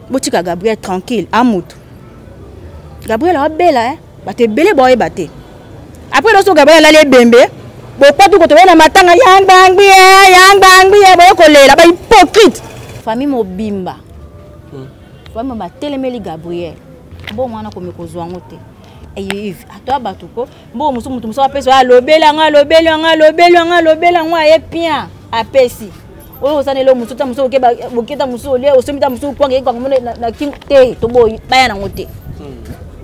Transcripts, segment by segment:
botika Gabriel tranquille amutu Gabriel a bela bate belé boy bate après lorsque Gabriel allait bembe pourquoi tout côté na matanga yang bangbi boy kolela ba hypocrite famille mobimba famille ba telemeli Gabriel bon mwana ko mekozwa ngote et ato batuko bon musu mutu musu apesi alobela ngwa epia apesi o sana lo musu ta musu ke ba boketa musu ole o somita musu kwa ngeka ngomona na kinte to boy baya na ngote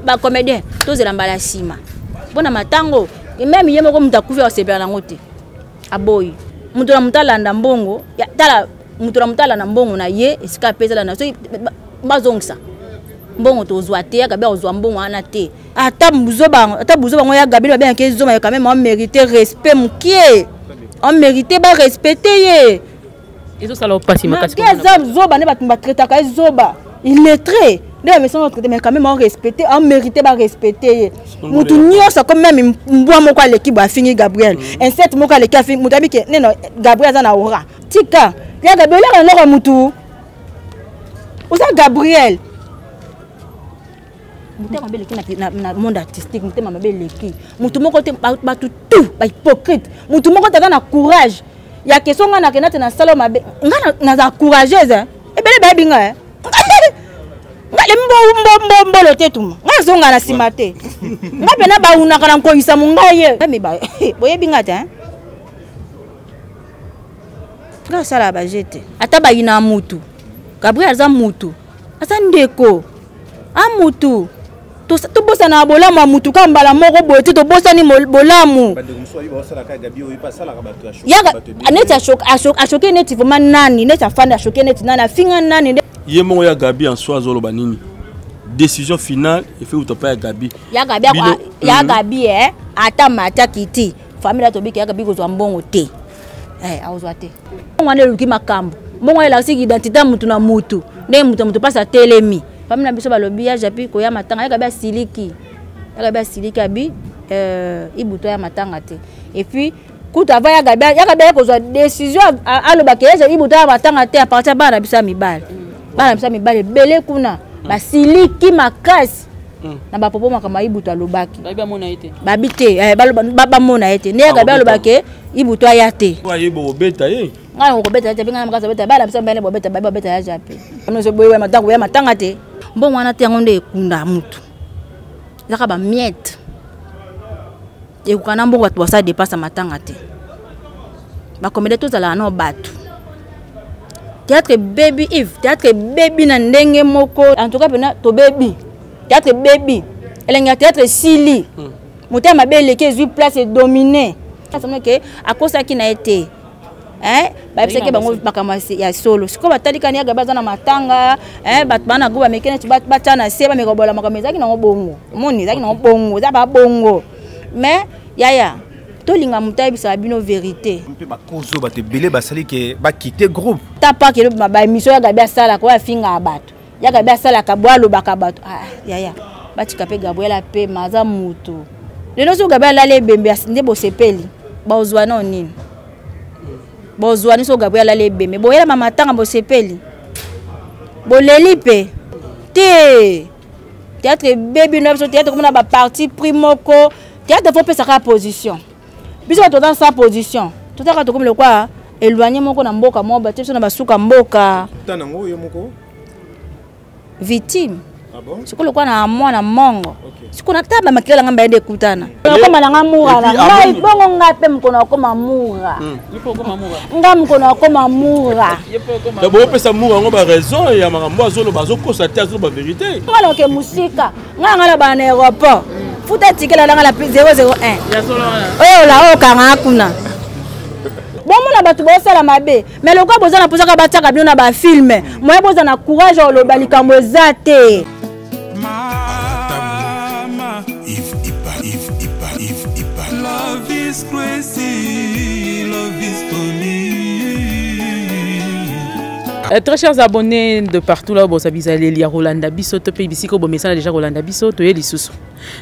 ba comédien to zela mbala sima bona matango même yemo ko mutakufi o sepela na ngote aboyi mutu na mutalanda mbongo ya tala mutu na mutalanda mbongo na ye esika pesa na so bazongisa mbongo to zwate ya gabe ozwa mbongo ana te ata buzo bango ya gabe ba bien ke zoma quand même on mérite respect mukie on mérite ba respecter ye ezo sala opasi makasi ko zoba ne batumba traiter ka zoba il est très mais sans traiter mais quand même on respecter on mérite ba respecter ye mutu nyonso comme même mbwa moko l'équipe a fini Gabriel un set moko l'équipe a fini mutabi ke non Gabriel za na ora tika ya Gabriel na mutu oza Gabriel mutema beleki na monde artistique mutema beleki mutu moko te batu tout ba hypocrite mutu moko te na courage ya question nga na kenate na salo mabe nga na za courageuse ebele ba binga ngale mbo lo tetuma nga zonga na simate nga pena ba unaka na nkoyisa mungaye me ba boye binga te nga sala ba jete ata ba ina mutu Gabriel za mutu asa ndeko amutu to bosa na bolamu mutu kambala moko boye to bosa ni bolamu ya aneti ashoke neti vraiment nani neti afanda ashoke neti nani afinga nani ye mongo ya Gabi en soi zolo banini décision finale il faut utopa ya Gabi ya Gabi ata mata kiti famille to biki ya Gabi kozwa mbongo te awozwa te ngwane luki makambo mbongo ela siki identité mutu na mutu ne mutu pasa telemi famille na biso balobi ya japi ko ya matanga ya Gabi siliki abi ibuto ya matanga te et puis kuta va ya Gabi kozwa décision alobaki ya ibuto ya matanga te a partir bana biso mibale bele kuna ba siliki makasi na ba popo makama ibuto alobaki ba mona ete babite ba mona ete ne Gabi alobaki ibuto ya te wa yebo beta ye ngana ko beta japi ngana makasa beta bala biso mbele beta ya japi anozo boye matango ya matanga te mbongo wana te yango nde ekunda mutu zaka ba miette ekukana mbongo batu basa dépassa matanga te bakomede tozala na batu théâtre baby Yves théâtre baby na ndenge moko en tout cas pena to baby théâtre baby elenga théâtre sili motema bele ke 8 place et dominé ça veut dire que à cause qui na été ba biseke bango bakamasi ya solo siko batalika ni Gabi na matanga bat bana go ba mekene ti bat na se ba mekobola makameza ki na bongo moni zaki na bongo za ba bongo mais yaya tolinga mutai bisa bino vérité mpe bakozo bate belé basali ke ba quitter groupe tapa ke ba émission ya Gabi sala ko afinga bato ya Gabi sala ka bwalo bakabato yaya batika pe Gabriel pe maza mutu lelo so Gabi la le bembe nde bosepeli ba ozwa no nini bozwa ni so Gabriel la le bembe boyela mama tanga bosepeli boleli pe te théâtre baby no so théâtre comme na ba partie primoko théâtre faut pesa ka position biso to dans sa position tout à comme le quoi éloigné moko na mboka mo ba tiso na basuka mboka tanango yo moko victime ah bon siko le quoi na mwana mongo okay siko na taba makila ngamba ende kutana koma na ngamura na ngai bongo ngape mkono koma mura ngam mkono koma mura d'abord pesa mura ngo ba raison ya makambo azolo bazokosa te azolo ba vérité wala ke musika nganga la ba na aéroport futa tikela la 001 ya solo wana oyo la okanga kuna bon na batu bosala mabe mais le quoi bozana posaka bataka bino na ba film moye bozana courage o lo balikambo ezate mama if ipa love is crazy love is funny très chers abonnés de partout là, bon, ça vise à aller Rolanda Bisso, te paye ici, comme message déjà Rolanda Bisso, tu es l'issous.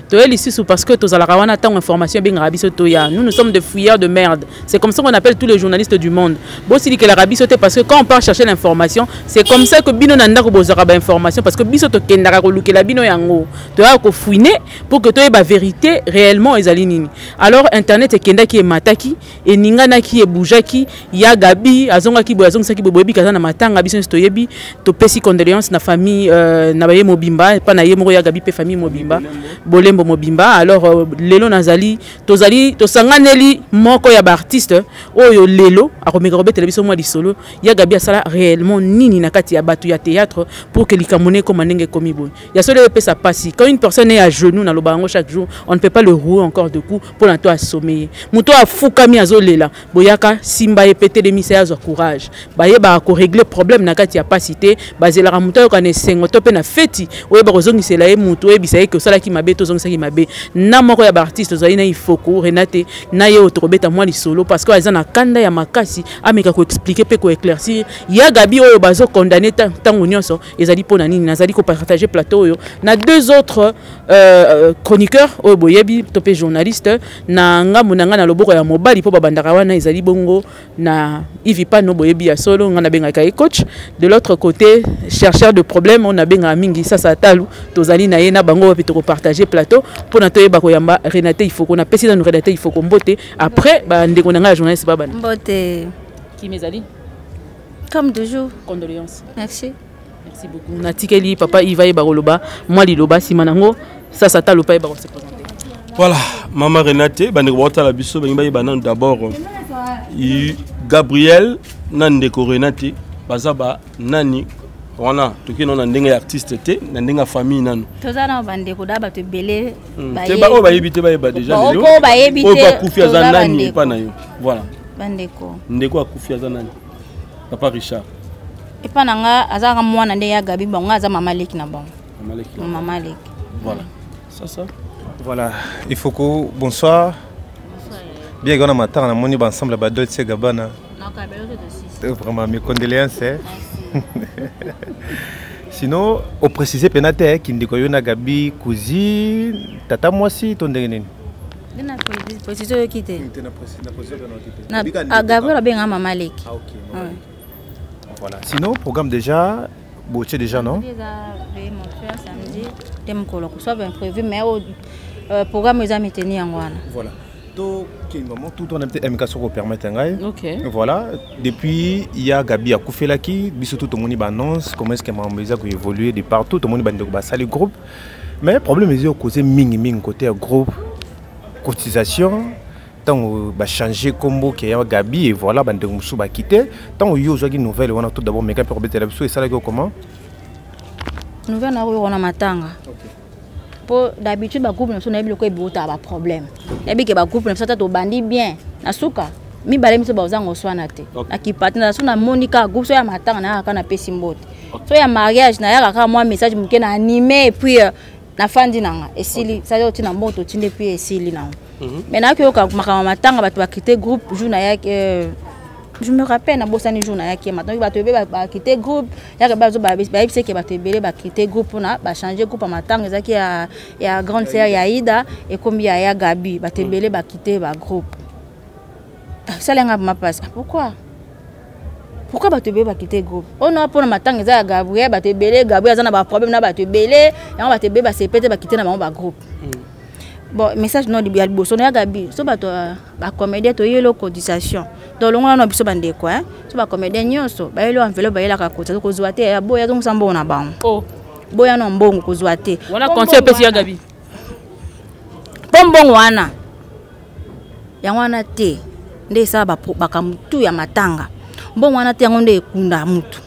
Tu es l'issous parce que tous à la rawana tant information bien Rabisso Toya. Nous sommes des fouilleurs de merde. C'est comme ça qu'on appelle tous les journalistes du monde. Bon, si dit que la Rabisso parce que quand on part chercher l'information, c'est comme ça que Bino Nanda ko bozara ba information parce que Bisso to kendara ko luke la Bino yango. Tu as ko fouiner pour que tu aies la vérité réellement ezalinini. Alors internet est kenda qui est mataki et ningana qui est boujaki, ya Gabi, azonga ki boazonga saki boyebi kazana matanga biso stoyebi, to pesi condoléances na famille na baye mobimba, pas na yemo ya Gabi pe famille mobimba. Bolembo mobimba alors lelo nazali tozali tosanganeli moko ya ba artiste oyo lelo akomeka robet television moi di solo ya Gabi asala réellement nini na kati ya batu ya théâtre pour que likamone comme ndenge komi boy ya solo pe sa passi quand une personne est à genoux na lobango chaque jour on ne peut pas le rouer encore de coups pour la toi assommer muto afukami azolela boyaka simba epete de misaya zo courage baye ba ko régler problème na kati ya pasité bazela ka muto ka ne sengo to pe na feti oye ba kozongisela e muto e bisaye que sala ki mabe to zongisa ki mabe na moko ya ba artiste zali na ifoko Renate na ye otrobeta moi li solo parce que azana kanda ya makasi ameka ko expliquer pe ko éclaircir ya Gabi oyo bazo condamner tango nyonso ezali pona nini nazali ko partager plateau oyo na deux autres chroniqueurs oyo boyebi to pe journaliste na ngambo na nga na loboko ya mobali po babandaka wana ezali bongo na Ivi Pano boyebi ya solo ngana benga ka coach de l'autre côté chercheur de problème on a benga mingi ça talu tozali na ye na bango pe to partager plateau pour na toyeba ko yamba Renate il faut qu'on a pesé dans nous Renate il faut qu'on botte après ba ndeko na nga journaliste baba Botte qui mezali comme toujours condoléances merci beaucoup na tikeli papa Iva e bagoloba moi liloba simanango ça talu pa e ba se présenter. Voilà, maman Renate, la biso, d'abord Gabriel, Nandeko Renate, Bazaba, Nani, voilà, tout qui non un artiste, un famille nan. Tout ça dans Bandeko d'aba te belé. C'est pas on va éviter déjà. On va éviter. On va couper à Nani, pas naïo. Voilà. Bandeko. Ndeko a couper à Nani. Papa Richard. Et pas nanga azara moi nande ya Gabi bon aza mama Lek na bon. Mama Lek. Voilà. Ça. Voilà, il faut que bonsoir. Bien qu'on a matin, on a moni ensemble à Dolce Gabbana. Vraiment mes condoléances. Sinon, au préciser penate qui ndiko yona Gabi cousine tata moi si ton dengen. Dina préciser qui était. Na Gabriel bien mama Lek. Ah OK. Voilà. Sinon, programme déjà boché déjà non? Déjà mon frère samedi dem ko ko soit imprévu mais programme les amis tenir en voilà donc tout on a peut-être MK sur permettre OK voilà depuis il y a Gabi a Koufelaki biso tout le monde annonce comment est-ce que Mambeza a évolué de partout tout le monde bande ba sali groupe mais problème est causé ming côté groupe cotisation tant ba changer combo qui y a Gabi et voilà bande musu ba quitter tant yo zo une nouvelle on a tout d'abord mais quand pour mettre la biso et ça là comment nouvelle na on a matanga pour d'habitude ba groupe na yebi ko ebota ba problème yebi ke ba groupe na sata to bandi bien na suka mi bale mi so ba uzango swana te akipati na suna Monica groupe so ya matanga na aka na pesi mbote so ya mariage na ya ka moi message muke na animé et puis na fandi nanga esili ça yo tina moto tinde puis esili na mais na ko ka makama matanga ba to ba quitter groupe jour na ya je me rappelle na bosani jour na yaki maintenant ba tebe ba quitter groupe ya ka ba zo ba c'est que ba tebele ba quitter groupe na ba changer groupe matanga ezaki ya grande sœur ya Ida et comme ya Gabi ba tebele ba quitter ba groupe ça lenga ma passe pourquoi ba tebele ba quitter groupe on a pour matanga eza ya Gabriel ba tebele Gabriel azana ba problème na ba tebele ya ba tebele ba sepete ba quitter na ba groupe bon message non de boso na Gabi so ba to ba comédien to yelo cotisation to longa na biso bande ko so ba comédien nyonso ba yelo enveloppe ba yela ka kota ko zuate ya boya donc sambo na ba boya no mbongo ko zuate wana conseil pesi ya Gabi pombongo wana ya wana te nde sa ba kamutu ya matanga mbongo wana te ngonde ekunda mutu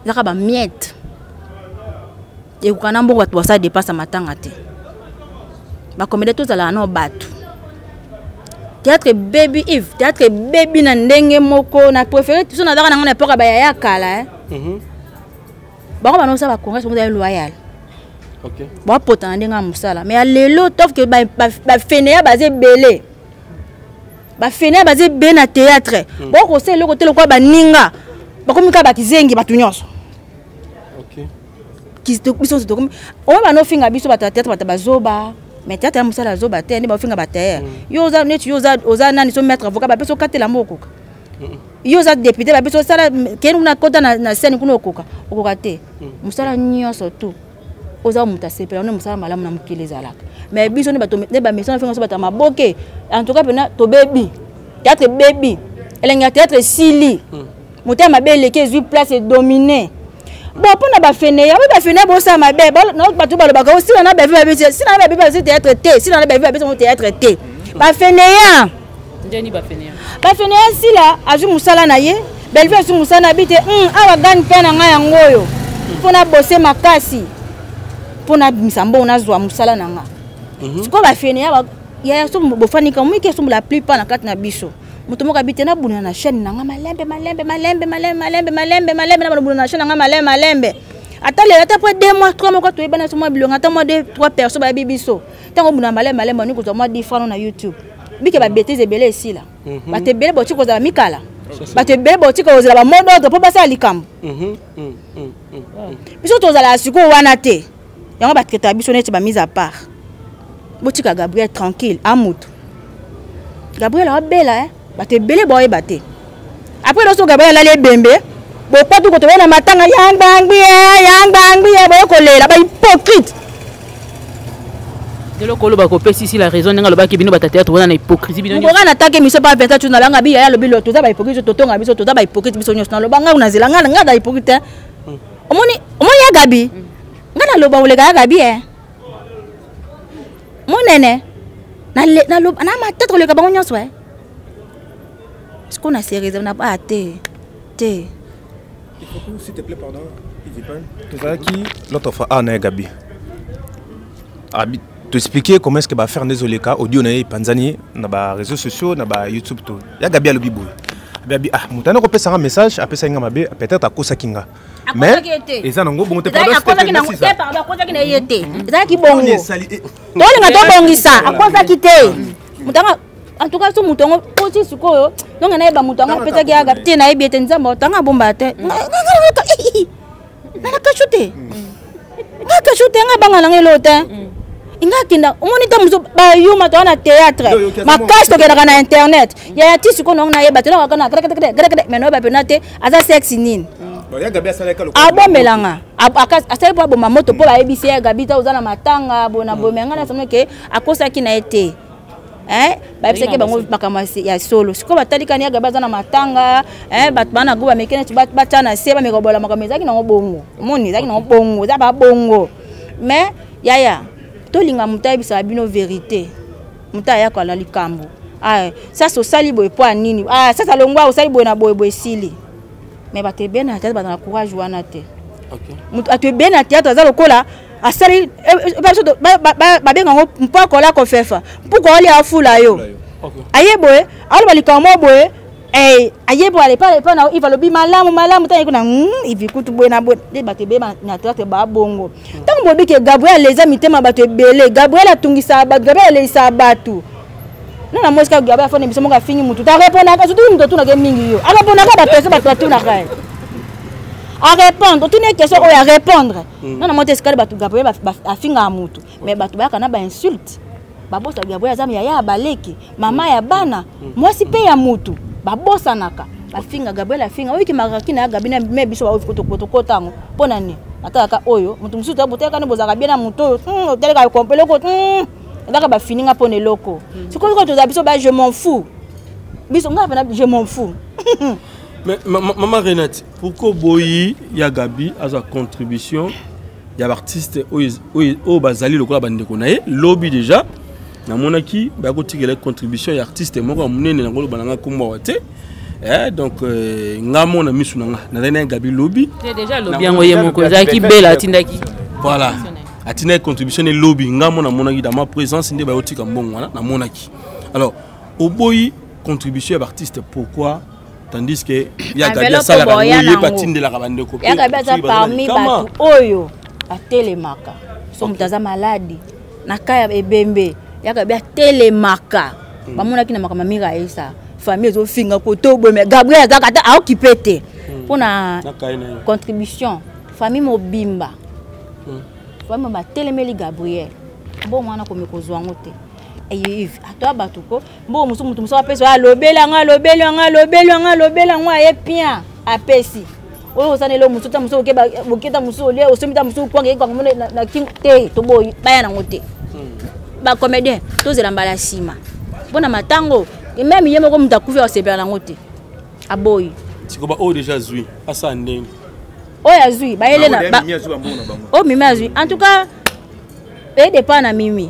zaka ba miette e ukana mbongo to sa dépasse matanga te ba comédien tous ala no batu théâtre baby Yves théâtre baby na ndenge moko na préféré tout na dara na ngona epoka ba ya kala ba ko ba no sa ba congrès mo da loyal OK ba potana ndenga musala mais lelo tof que ba fene ba ze belé ba fene ba ze be na théâtre bon ko se le côté le quoi ba ninga bakomi ka bakizengi batu nyonso OK biso to komi o ba no finga biso bata théâtre bata bazoba mais théâtre ya musala zoba te ni ba finga bata yo za netu yo za nani so mettre avocat ba biso katela moko yo za député ba biso sala kenu na kota na scène kuno okoka te musala nyonso tu oza muta sepela no musala malamu na mukile zalaka mais biso ne bato ne ba mission finga so bata maboke en tout cas pena to baby théâtre baby elenga théâtre sili mutema bele ke 8 place et dominé bon pour na ba fene ya ba fene bo sa mabe no bato ba ba ko si na ba ba si na ba ba théâtre te si na ba ba théâtre te ba fene ya ndeni ba fene si la azu musala na ye belve azu musala bite awa gani pena nga yango yo pona bosser makasi pona misambo na zwa musala na nga siko ba fene ya so bofani ka mwike so la plupart na kati na biso muto moka bite na buna na chaîne na nga malembe na buna na chaîne na nga malembe atale ata après 2 mois 3 mois to ebana so mo bilonga ata mo 2 3 personnes ba bibiso tango buna malembe ni ko to mo 10 francs na YouTube bike ba bêtise belé ici là ba te belé boti ko za mikala ba te belé boti ko za ba modo to po basa likambo biso to za la siko wana te yango ba traiter biso net ba mise à part boti ka Gabriel tranquille amutu Gabriel a bela ba te belé boy baté après loso Gabriel la le bembe bo pas tout ko to na matanga yang bangbi bo ko lela ba hypocrite de lokolo ba ko pesi si la raison nga loba ki bino ba théâtre wana na hypocrisie bino ngora na take miso ba 28 na langa bi ya lobi lo to za ba hypocrite to tonga biso to za ba hypocrite biso nyos na loba nga una zela nga da hypocrite omoni ya Gabi nga na loba ole ga Gabi monene na loba na ma tête le ka bango nyos ouais est-ce qu'on a sérieux na ba te il faut que s'il te plaît pardon il dit pas tout ça qui l'autre fois na Gabi t'expliquer comment est-ce que va faire désolé cas audio na Panzani na ba réseaux sociaux na ba YouTube tout ya Gabi alobi boy Gabi mutana ko pesa un message après ça nga mabe peut-être à kosa kinga mais et ça nango bon te pardon akosa ki na yete za ki bongo to linga to bongisa akosa ki te mutanga en tout cas so mutongo poti sikoyo donc na yeba mutongo pesa ki aga te na yebi te nzambo tanga bomba te na kashute nga bangala ngelo te inga kinda umonita muso ba yuma to na théâtre makasi to kena na internet ya tisi ko na yeba te na kana kre mais no ba penate aza sexy nini ya Gabi asala ka abo melanga akas asala po bomba moto po ba ebisi ya Gabi ta uzana matanga bona bomenga na somme ke akosa ki na ete ba ebisi ke bango bakamasi ya solo siko batalika ni ya Gabi azana matanga bat bana go ba mekene ba tana seba mekobola makameza ki na bongo moni zaki na bongo za ba bongo mais yaya tolinga muta bisa bino vérité muta ya kwa likambo ça so sali boy po nini ça ça longwa o sali boy na boy sili mais ba te bena tête ba na courage wana te OK muta te bena théâtre za lokola asali ba benga ngo mpoko la ko fefa mpoko ali afula yo OK aye boy alo ba likambo boy aye boy ale pa na il va lobi malamu ta ikuna ivi kutu boy na boy de ba te bema na théâtre ba bongo tant bobi ke Gabriel les amis tema ba te belé Gabriel atungisa ba Gabriel les sabatu na mosika Gabriel afone biso moka fini mutu ta répondre ka surtout mutu na ke mingi yo répondre ka ba personne ba tu na ka a répondre tu ne question o ya répondre na monte escale ba tu Gabriel ba finga mutu mais ba tu ba kana ba insulte ba bossa Gabriel azami ya baleki mama ya bana mwasi pe ya mutu ba bossa naka ba finga Gabriel afinga wiki makaki na Gabi na me biso ba ofiko tango pona ni ataka oyo mutu musu ta boteka ne bozaka bien na mutu teleka kompelo ko ndaka ba fininga pone loko siko ko to za biso ba je m'en fous biso ngapa je m'en fous mais maman Renate pourquoi boyi ya Gabi à sa contribution ya artiste o bazali lokola bandeko na ye lobby déjà na monaki ba ko tikela contribution ya artiste moko munene na ngolo bananga komwa wate donc ngamo na misu nanga na lena Gabi lobby déjà lobby yango ye moko zaki bela tindaki voilà atina contribution et lobby ngamo na monaki dans ma présence ndé ba otika mbongo wana na monaki alors oboyi contribution ya artiste pourquoi tandis que ya Gabi sala ka moye patinde la kabande ko ya Gabi za parmi batu oyo atelemaka so mutaza maladi na kaya ebembe ya Gabi atelemaka bamonaki na makamamira esa famille zo finga ko to bo mais Gabriel za kata a occupé te pour na contribution famille mobimba famille mobimba telemeli Gabriel bon mwana ko mekozwa ngote et toi batuko bon musu mutu musu apesi alobela ngo ayepia apesi oyo sanelo musu ta musu okeba boketa musu ole osomita musu kwanga kwa ngone na king te to boy baya na ngote ba comédien tozela mbala sima bona matango même yemo ko mutakufi osepela na ngote aboyi sikoba o déjà zui asa ndenge o ya zui ba ele na o mimi azui en tout cas e dépend na mimi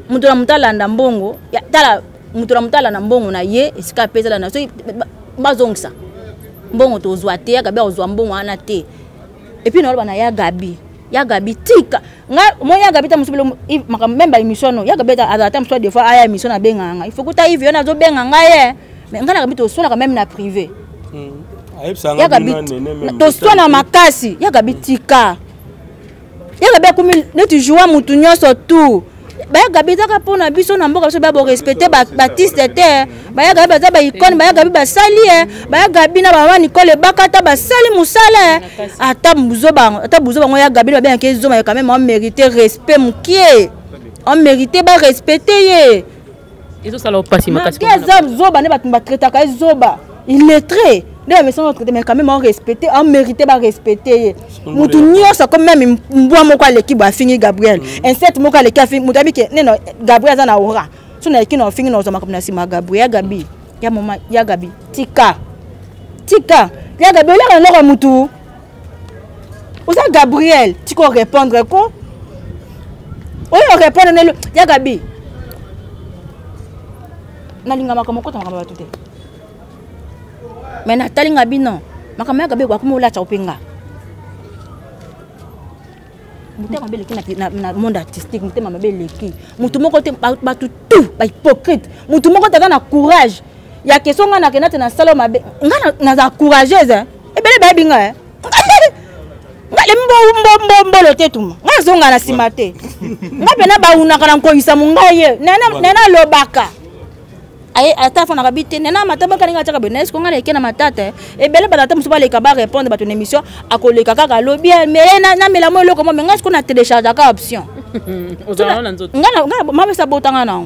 mutu na mutalanda mbongo ya tala mutu na mutalanda mbongo na ye esika pesa na so bazongisa mbongo tozwa te ya gabi ozwa mbongo ana te et puis na ya gabi tika nga mo ya gabi ta musubilo memba émission ya gabi ta azata mso des fois aya émission na benganga il faut que ta hivi ona zo benga ngaye mais nga na gabi to so na même na privé ya gabi to so na makasi ya gabi tika ya gabi kumi neti joua mutu nyonso tout ba gabi zaka pona biso na mboka biso ba respecter ba artiste te ba gabi baza ba icône ba gabi ba sali ba gabi na ba Nicole bakata ba sali musala ata buzo bango ya gabi ba bien ke zoma quand même on mérite respect mukie on mérite ba respecter ye ezo sala opasi makasi ko zoba ne ba traiter ka zoba il est très mais quand même on respecter on mérite ba respecter mutu nyonso comme même mbwa moko aleki ba fingi Gabriel insect moko aleki fingi mutabi ke neno Gabriel za na ora so na ekino fingi no zoma comme sima Gabriel gabi ya mama ya gabi tika ya gabi la na mutu oza Gabriel tiko répondre ko oyo répondre ne ya gabi na linga makamoko tanga ba tuté mais Nathalie Ngabino makamaya gabe kwa kumula cha upenga mutema beleki na monde artistique mutema mabeleki mutu moko te batu tout ba hypocrite mutu moko te na courage ya kesonga na kenate na salo mabe nga na courageuse ebele ba binga ngale mbo lotetuma nga zonga na simate nga pena ba unaka na koyisa mungaye nena lobaka ay ata fona kabite nena mataba kalinga tshaka bena esko ngana ekena matata ebele batata musuba leka ba répondre bato na émission akoleka kaka lobi mais na mela mo loko mo nga esko na télécharger ka option ozala na nzoto ngana mama sa botanga na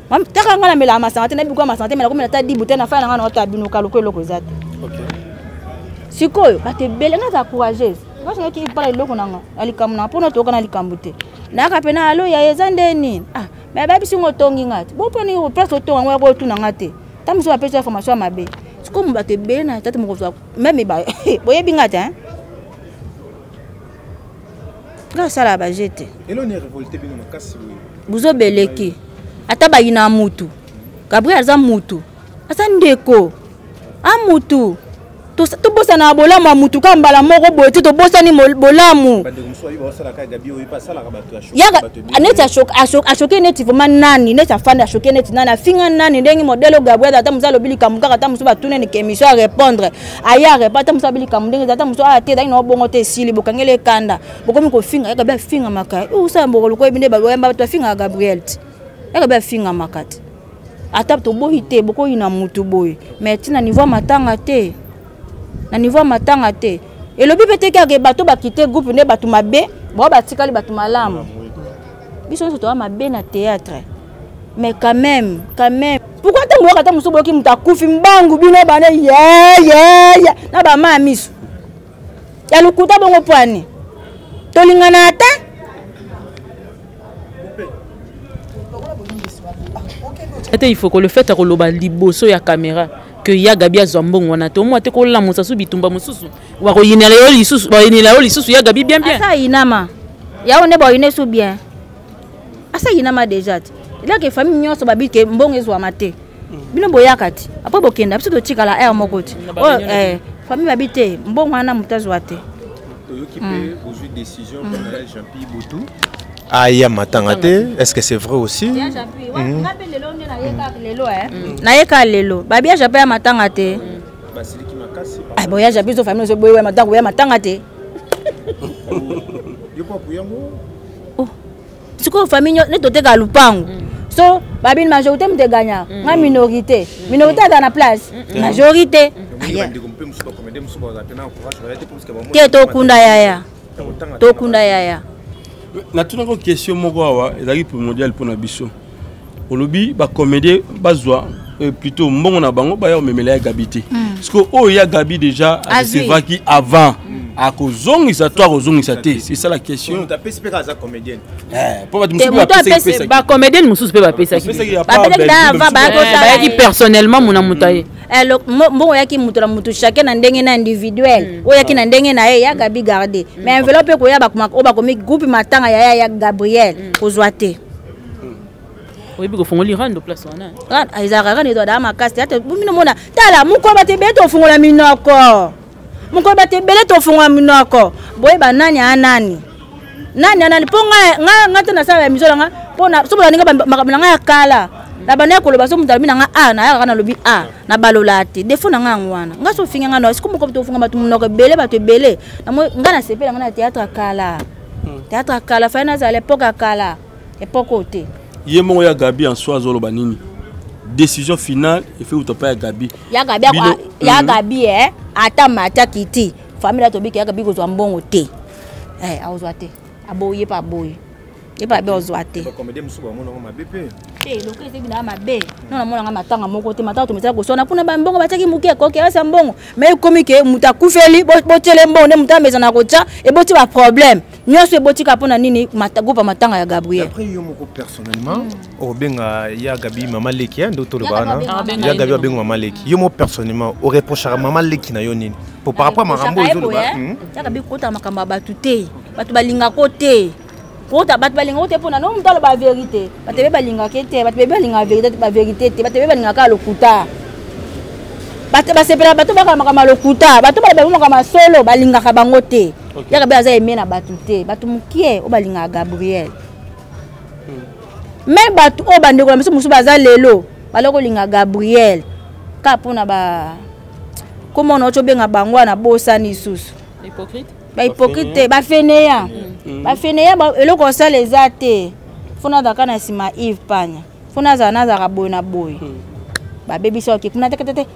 mam taka ngana mela ma santé na bikwa ma santé mela ko mela ta dibu te na fa na ngana ota binuka loko zate OK sikoyo bate bele nga za courageuse nga so ki pala loko nanga alikamuna na pona to kana likambute na ka pena alo ya ezande nini mais ba bisingo tongi ngati bo poni o place to ngwa ko tuna ngate tamuso ba pesa information mabe siko mo bate be na tata mo ko même ba boye bingati hein nga sala ba jete elo ne révolté bino makasi buzo beleki ata ba ina mutu Gabriel za mutu asa ndeko amutu to bosa na bolamu mutu ka mbala moko boye to bosa ni bolamu ya aneta ashoke neti voma nani neta fanda ashoke neti nani afinga nani ndengi modelo Gabriel ata muzalo bilika muka ata musu batune ni kemission à répondre aya répondre musu bilika mundenge ata musu ate dai no bongo te sili bokangele kanda bokomi ko finga ya Gabriel finga makai usa mbokolo ko ebinde ba to finga Gabriel ya Gabriel finga makati ata to bohite boko ina mutu boy mais tina niveau matanga te na niveau matanga te elobi peteke ke bato bakite groupe ne bato mabe bo batikali bato malamu biso so to mabe na théâtre mais quand même pourquoi te mboka ta musubo ki mutakufi mbangu bino bana ya na ba mamisu ya lukuta bongo pwani tolingana ata il faut que le fait que le liboso ya caméra que ya gabi azambongo wana to mo te ko la musa su bitumba mususu wa ko yinela yo lisusu ba yinela yo lisusu ya gabi bien asa inama ya one ba yine su bien asa inama déjà ila ke famille nyonso ba bike mbongo ezwa mate bino boyakati apo bokenda biso to tikala air mokoti famille ba bite mbongo wana mutazwa te to yo ki pe aujourd'hui décision pour Jean-Pierre Boutou Aya matangate, est-ce que c'est vrai aussi? Na yeka lelo, babia jape ya matangate. Basiliki makasi. Ah boya jape zo famille zo boye matango ya matangate. Yo pa puyango. Oh. Siko famille ne toteka lupango. So babine majorité mte gagna, nga minorité. Minorité dans la place. Majorité. te tokunda yaya tokunda yaya natuna ko question moko awa ezali primordial pour na biso olobi ba comédien bazwa plutôt mbongo na bango ba ya memela ya Gabi te parce que oh ya Gabi déjà c'est vrai qui avant à kozongisa toi kozongisa te c'est ça la question tu as spécifié à comédienne pour ba musu ba comédienne musu pe ba pesa ki ba ki personnellement mona mutaye mbongo yaki mutu na mutu chacun na ndenge na individuel o yaki na ndenge na ye ya Gabi garder mais enveloppe ko ya ba komi groupe matanga ya Gabriel kozwa te. Oui, parce que fongoli rando place wana. Ah, izaka ni doda makasi ate bumino mona. Tala muko batebe to fongola minoko. Muko batebe to fongola minoko. Boy ba nani anani. Nani anani ponga nga tena sa miso nga pona so baninga makabana nga kala. Na bana ko loba so mutalimi nga na ya kana lobi na balolati. Defo na nga ngwana. Nga so finga nga no siku muko to fonga batu munoko bele batu bele. Na nga na sepela nga na théâtre kala. Théâtre kala fa na za l'époque kala. Époque côté. Yemo ya Gabi en soi zolo banini décision finale il faut utopa ya Gabi ya Gabi ata mata kiti famille to biki ya Gabi ko zwa mbongo te awozwa te aboye pa boye e pa be ozwa te comédien musu ba mona mabe pe lokese bina mabe non mona matanga moko te matanga to metaka ko sona kuna ba mbongo bataki muke ko ke asa mbongo mais komi ke muta kufeli bo tele mbongo ne muta meza na ko tsa e boti ba problème nyonso eboti ka pona nini matagopa matanga ya Gabriel. Après yo moko personnellement o benga ya Gabi mama leki ndo to lobana ya Gabi benga mama leki yo mo personnellement o reprochera mama leki na yo nini pour par rapport makambo zo loba ya Gabi kota makamba batu te batu balinga kote kota batu balinga kote pona no mutalo ba vérité batu be balinga kete batu be balinga vérité ba vérité te batu be balinga ka lokuta batu basepela batu baka makamba lokuta batu ba makamba solo balinga ka bango te. Ya Gabi aza emena batu te batu mukie o balinga Gabriel mais batu o bandeko na musu baza lelo baloko linga Gabriel ka pona ba comment on obenga bango na bosani susu hypocrite ba feneya eloko sala ezate fona daka na sima Yves Panya fona za na za boy na boy ba baby so ke kuna tekete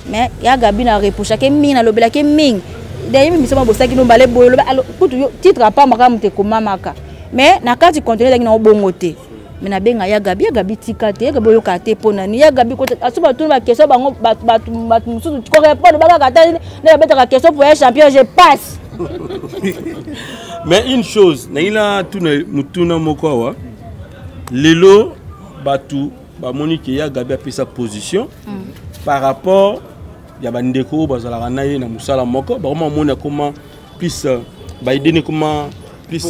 mais ya Gabi na reproche ke mingi na lobela ke mingi d'ailleurs misoma bosaki no balé boyo kutu titre pas maka mute komamaka mais na kati continuer na obongo te mais na benga ya Gabi tika te ya Gabi yo kate pona ni ya Gabi ko asuba tunu ba question bango batu mususu ko répondre baka kata na betaka question pour un champion je passe. Mais une chose na ina tuna mutuna moko wa lelo batu ba monique ya Gabi a pris sa position par rapport ya bandeko bazala na ye na musala moko ba mona comment plus ba idene comment plus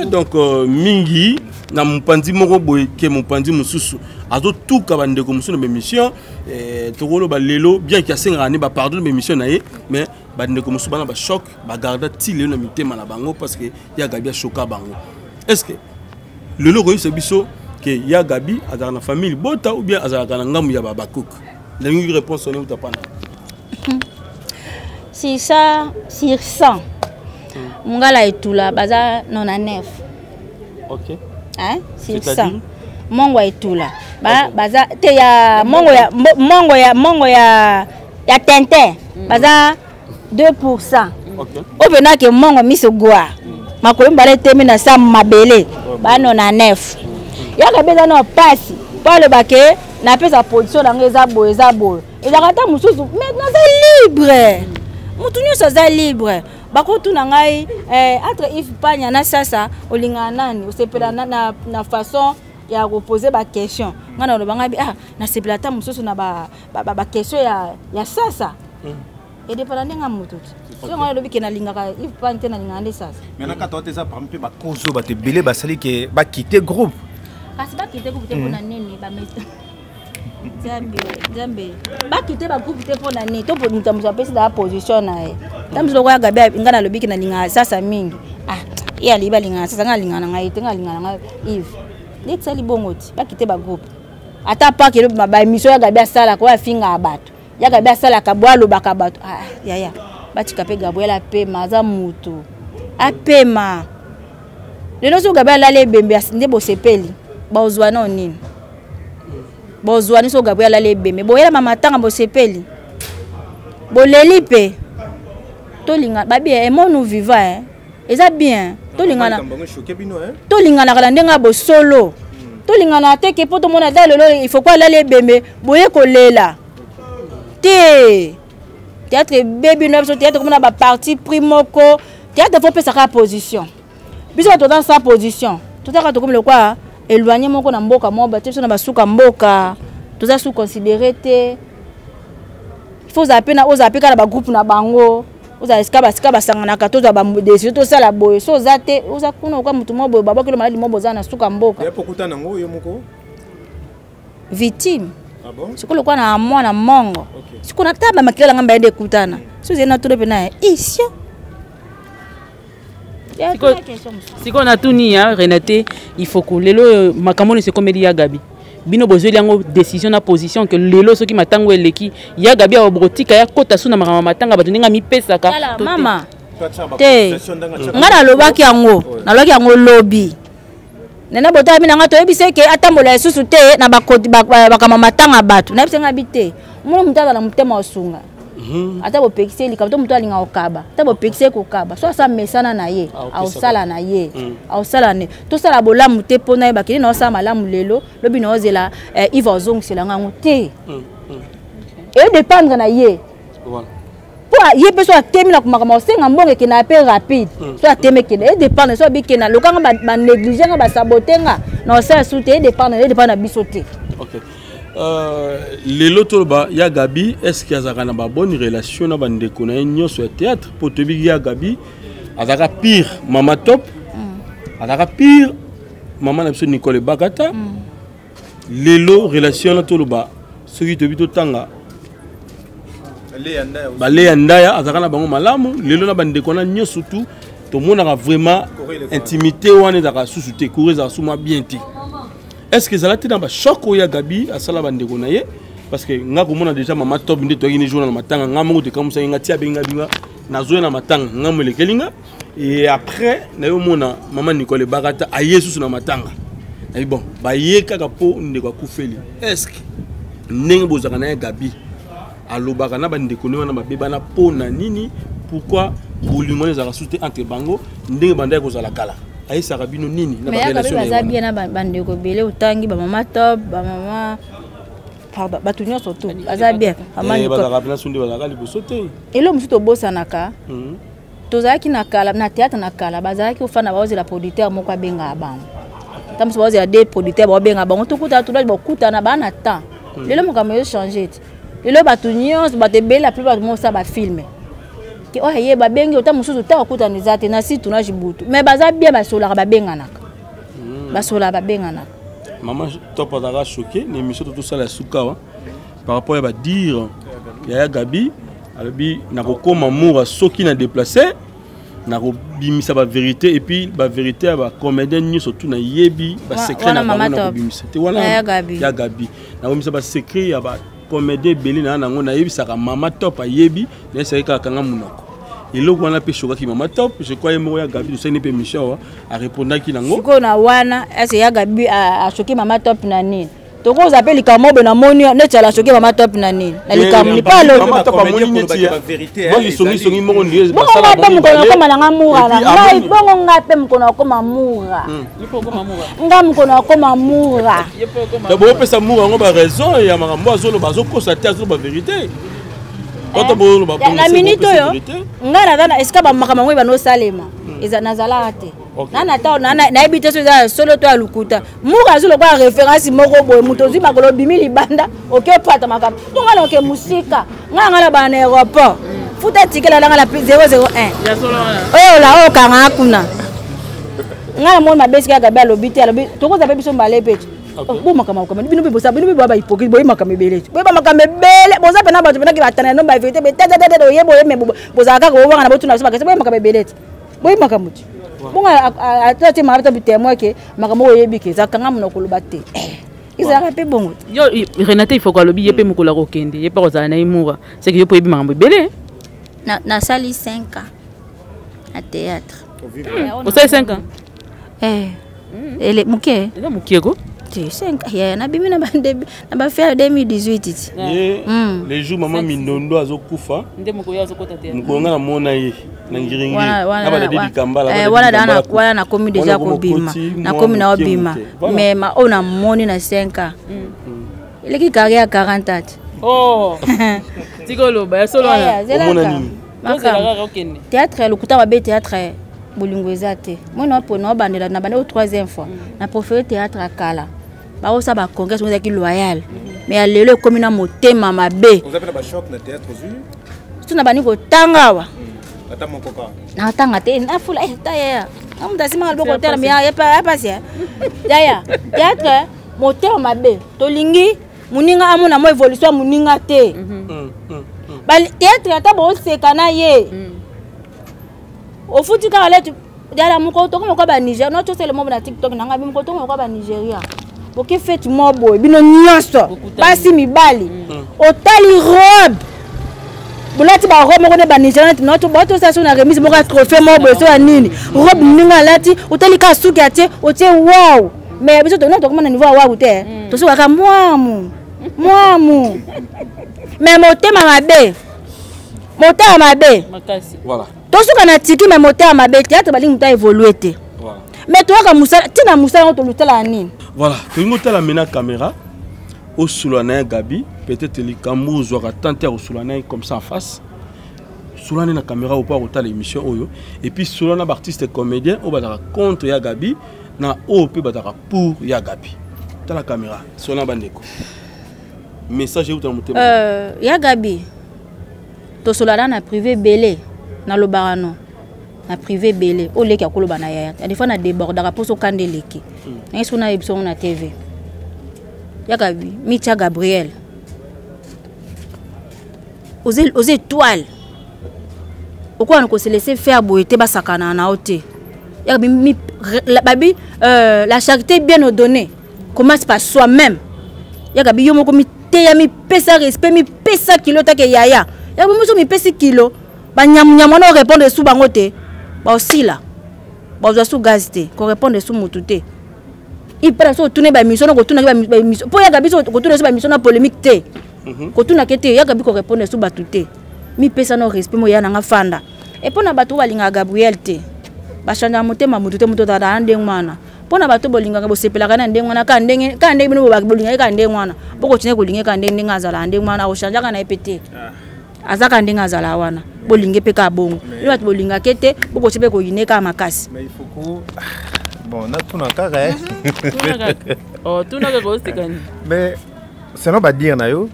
donc mingi na mpanzi moko boy ke mpanzi mususu azo tuka bandeko mususu na mission tokolo ba lelo bien qu'il y a 5 années ba pardon na mission na ye mais bandeko mususu bana ba choc ba garda tile na mitema na bango parce que ya Gabi a choqué bango est-ce que lelo ko yise biso que ya Gabi azala na famille bota ou bien azala na ngamu ya babakuk la une réponse on est pas. Si ça sur 100 mungala etula baza 99. OK. Hein? Sur 100 mongo etula baza te ya mongo ya tente baza 2%. OK. Obena ke mongo misogwa makolo mbale temi na sa mabele ba 99. Ya kabeza no passe pas le baquet na pesa position na ngeza boy et la kata mususu maintenant c'est libre mutu nyoso za libre bakotu na ngai entre Yves Panya na sasa olinga nani osepela na façon ya reposer ba question ngana lo banga na sepela ta mususu na ba question ya sasa et dépendant nga mutu so ngana lo bikena linga ka Yves Panya te na linga ndé sasa mais na kata oteza parmi ba kozo ba te belé ba sali ke ba quitter groupe kasi ba quitter groupe te pona nini ba meta Jambe ba quitter ba groupe te pona nini to po ntamusa pesi da position na e tamzo ko ya Gabi ngana lo bikena linga sasa mingi ya liba linga sasa ngalinga na ngai te ngalinga na ngai Yves net sali bongoti ba quitter ba groupe ata pa ke lo ba mission ya Gabi asala ko afinga abato ya Gabi asala ka bwa lo baka bato ya batika pe Gabriel apema za mutu apema lelo so Gabi alale bembe asinde bosepeli ba ozwa no nini bozwani so Gabriel ala lebeme boyela mama tanga bosepeli boleli pe tolinga babi aimons nous vivants eza bien tolingana kala ndenga bo solo tolingana te ke poto mona dalo il faut quoi la lebeme boye kolela te théâtre baby no théâtre comme na ba partie primoko théâtre faut pesa ka position biso to dans sa position tout ça comme le quoi éloigner moko na mboka mo ba te na basuka mboka tout ça sous considérer te il faut zapena ozapeka na ba groupe na bango oza ska sangana ka to za ba décision to sala boy so zate oza kuna kwa mutu mo boy baba kilo maladi mo bozana suka mboka ya pokuta nango yo moko victime. Ah bon? C'est quoi na mwana mongo. C'est qu'on a taba makela ngamba ende kutana. So zena tout le pena ici. Siko na tuni ya Renate, il faut que lelo makamoni se comédie ya Gabi. Bino bozeli yango décision na position que lelo soki matango eleki ya Gabi ya obrotika ya kota suna makama matanga batu ninga mipesaka. Mama. Te. Ngana lobaki yango. Na lobaki yango lobby. Nena bota bina ngato ebise ke atambola esusu te na bakoti bakama matanga batu. Na bisenga bite. Mwana mutala na mutema osunga. Ata bo pexeli kabuto mutu alinga okaba. Ata bo pexeli kokaba. So sa mesana na ye. Au sala na ye. Au sala ne. To sala bolamu te pona ye bakini na osala malamu lelo. Lobi na ozela Yves Ozong sela ngango te. Et dépendre na ye. Voilà. Pour ye peso atemi na kumaka mosenga mbonge ke na appel rapide. So atemi ke et dépendre so biki na lokanga ba négliger ba sabotenga. Na osala sute et dépendre na bisote. OK. Les lotoba ya Gabi est-ce qu'il y a une bonne relation na bandeko na nyo sur théâtre pour te bigi ya Gabi azaka pire mama top azaka pire maman na biso Nicole Bagata lelo relation na toloba ce qui te bito tanga bale andaya azaka na bango malamu lelo na bandeko na nyo surtout to mona vraiment intimité wana zaka susuté courir za suma bien ti. Est-ce que ça a été dans le choc où il y a Gabi à Salaba Ndegonaye? Parce que nous avons déjà ma top de toi qui joue dans le matin, nous avons dit comme ça, nous avons joué dans le matin, nous avons le Kelinga. Et après, nous avons maman Nicole Bagata à Yesus dans le matin. Et bon, bah yeka kapo ndeko kufeli. Est-ce que n'engue bozakana Gabi à l'obagana bandekone wana babeba na pona nini? Pourquoi bolingo les a sauté entre bango ndenge bandai kozala kala? Aïe Sarabino nini na relation na bien na bande ko belé utangi ba mama top ba mama pardon ba tunyo surtout baza bien amani ko ba rapena sunde ba kali bosote elo musu to bossa naka tozaki na kala na théâtre na kala bazaki ofana ba ozela producteur moko abenga bango tamso ba ozela des producteurs ba benga bango to kuta to ba kuta na ba na temps lelo mokamo yo changer lelo ba tunyo ba te bela plus ba mo sa ba filmer ki o haye ba bengi ota mususu ta okuta nizate na situ na jibutu mais baza bien basola ba benga naka basola ba benga naka maman top azaka choqué ni mission tout ça la sukawa par rapport à ba dire ya Gabi alobi na kokoma moura soki na déplacer na ko bimisa ba vérité et puis ba vérité ba comédien ni surtout na yebi ba secret na ba na bimisa te wana ya Gabi na bimisa ba secret ya ba comédien belé na nango na yebi saka mama top ayebi na seka kanga munoko eloko wana pe choka ki mama top je crois mo ya Gabi de pe mission a répondre ki nango siko na wana ese ya Gabi a choqué mama top na nini toko uzapeli kamo be na moni ne tala choqué mama top na nini na likamu ni pas le mama top moni ni ti bon ils sont mo ndiye ba sala ba mkono koma na ngamura na ngai bongo ngape mkono koma mura ipo koma mura ngam mkono koma mura d'abord pesa mura ngo ba raison ya makambo azolo bazo constater azolo ba vérité na minute yo ngana dana eska ba makambo ba no salema eza nazala te nana ta na ebite so za solo to alukuta mura azolo kwa référence moko boy muto zi makolo bimili banda oke pata makambo to ngala oke musika ngala ba na aéroport futa tikela la 001 ya solo wana oyo la okanga kuna ngala mo mabesi ka Gabi alobite alobi to ko za pe biso mbale peche bo makambo kama bino bosa bino ba hypocrite boy makambo belé boy ba makambo belé boza pena ba tuna ki batana no ba vérité be tata yebo yeme boza ka ko wanga na botu na so bakase boy makambo belé boy makambo ti bonga atati mabata bitemo ke makambo yebi ke za kanga muno koloba te izaka pe bongo yo Renate il faut ko lobi yepe mukola ko kende yepe ko za na imura c'est que yo po yebi makambo belé na sali 5 ans à théâtre au 5 ans elle est muké ela mukieko te 5 ya na bimi na ba faire 2018 les jours maman Mindondo azokufa ndemo ko yazo kota te mukonga na mona ye na ngiringi wana na komi déjà ko bima na komi na obima mais ma ona moni na 5 ans il qui carrière 40 ans oh tikolo ba solo na mona nini théâtre lokuta ba théâtre bolingo ezate moi na pona bandela na bande au 3e fois na préféré théâtre akala ba osa ba congrès on qui loyal mais alelo comme na motema mabe vous avez ba choc na théâtre zu tuna bani ko tangawa ata mokoka na tanga te na fula ta ya amuda sima alboko tera mais ya pas ya ya théâtre motema mabe tolingi muninga amuna mo évolution muninga te ba théâtre ata bo sekana ye au foutu car là tu derrière mon côté comme ba Niger non c'est le moment na TikTok na ngabi mon côté comme ba Nigeria boke fait mo boy bino nyonso basi mibali otali robe bulati ba robe mo ko ba Nigeria non to boto ça na remise mo ka trophée mo boy so nini robe ninga lati otali ka suki atie otie wow mais biso to non to comme na niveau wow te to so ka mwamu mais motema mabe makasi voilà tosuka na tiki mais moteur mabe théâtre balingi muta évoluer te voilà mais toi ka musala tina musala to lutala nini voilà tolingo tala mena caméra au Soulana Gabi peut-être les Cameroun zora tenter au Soulana comme ça en face Soulana na caméra au pas au l'émission oyo et puis Soulana artiste comédien au badara contre ya Gabi na OP badara pour ya Gabi ta la caméra Soulana bandeko message ou ya Gabi to Soulana na privé belé na lobarano na privé belé o leki akoloba na yaya des fois na débordera pour so kandeleki na eso na ebso na TV ya Gabi Micha Gabriel aux étoiles pourquoi on se laisser faire boité basakana na oté ya Gabi la charité bien ordonnée commence par soi-même ya Gabi yo moko mi te ya mi pesa respect mi pesa kilo ta ke yaya ya Gabi mo so mi pesa kilo ba nyamnyama no répondre sous bangote ba aussi là ba zo sous gaz te ko répondre sous mututé il prend so tourner ba mission ko tourner ba mission po ya Gabi so ko tourner so ba mission na polémique te ko tourner kete ya Gabi ko répondre sous batuté mi pesa no respect mo ya na fanda et pona batu balinga Gabriel te ba chanja motema mututé mututa da ndeng mana pona batu bolinga ka bosepela kana ndeng wana ka ndenge bino ba bolinga ka ndeng wana boko tine ko linga ka ndeng ngazala ndeng mana o chanja kana epete azaka ndenge azala wana bolinge pe ka bongo ni batu bolinga kete boko tipe ko yineka makasi mais il faut que bon na tuna kaka oh tuna ka ko stikani mais c'est non ba dire na yo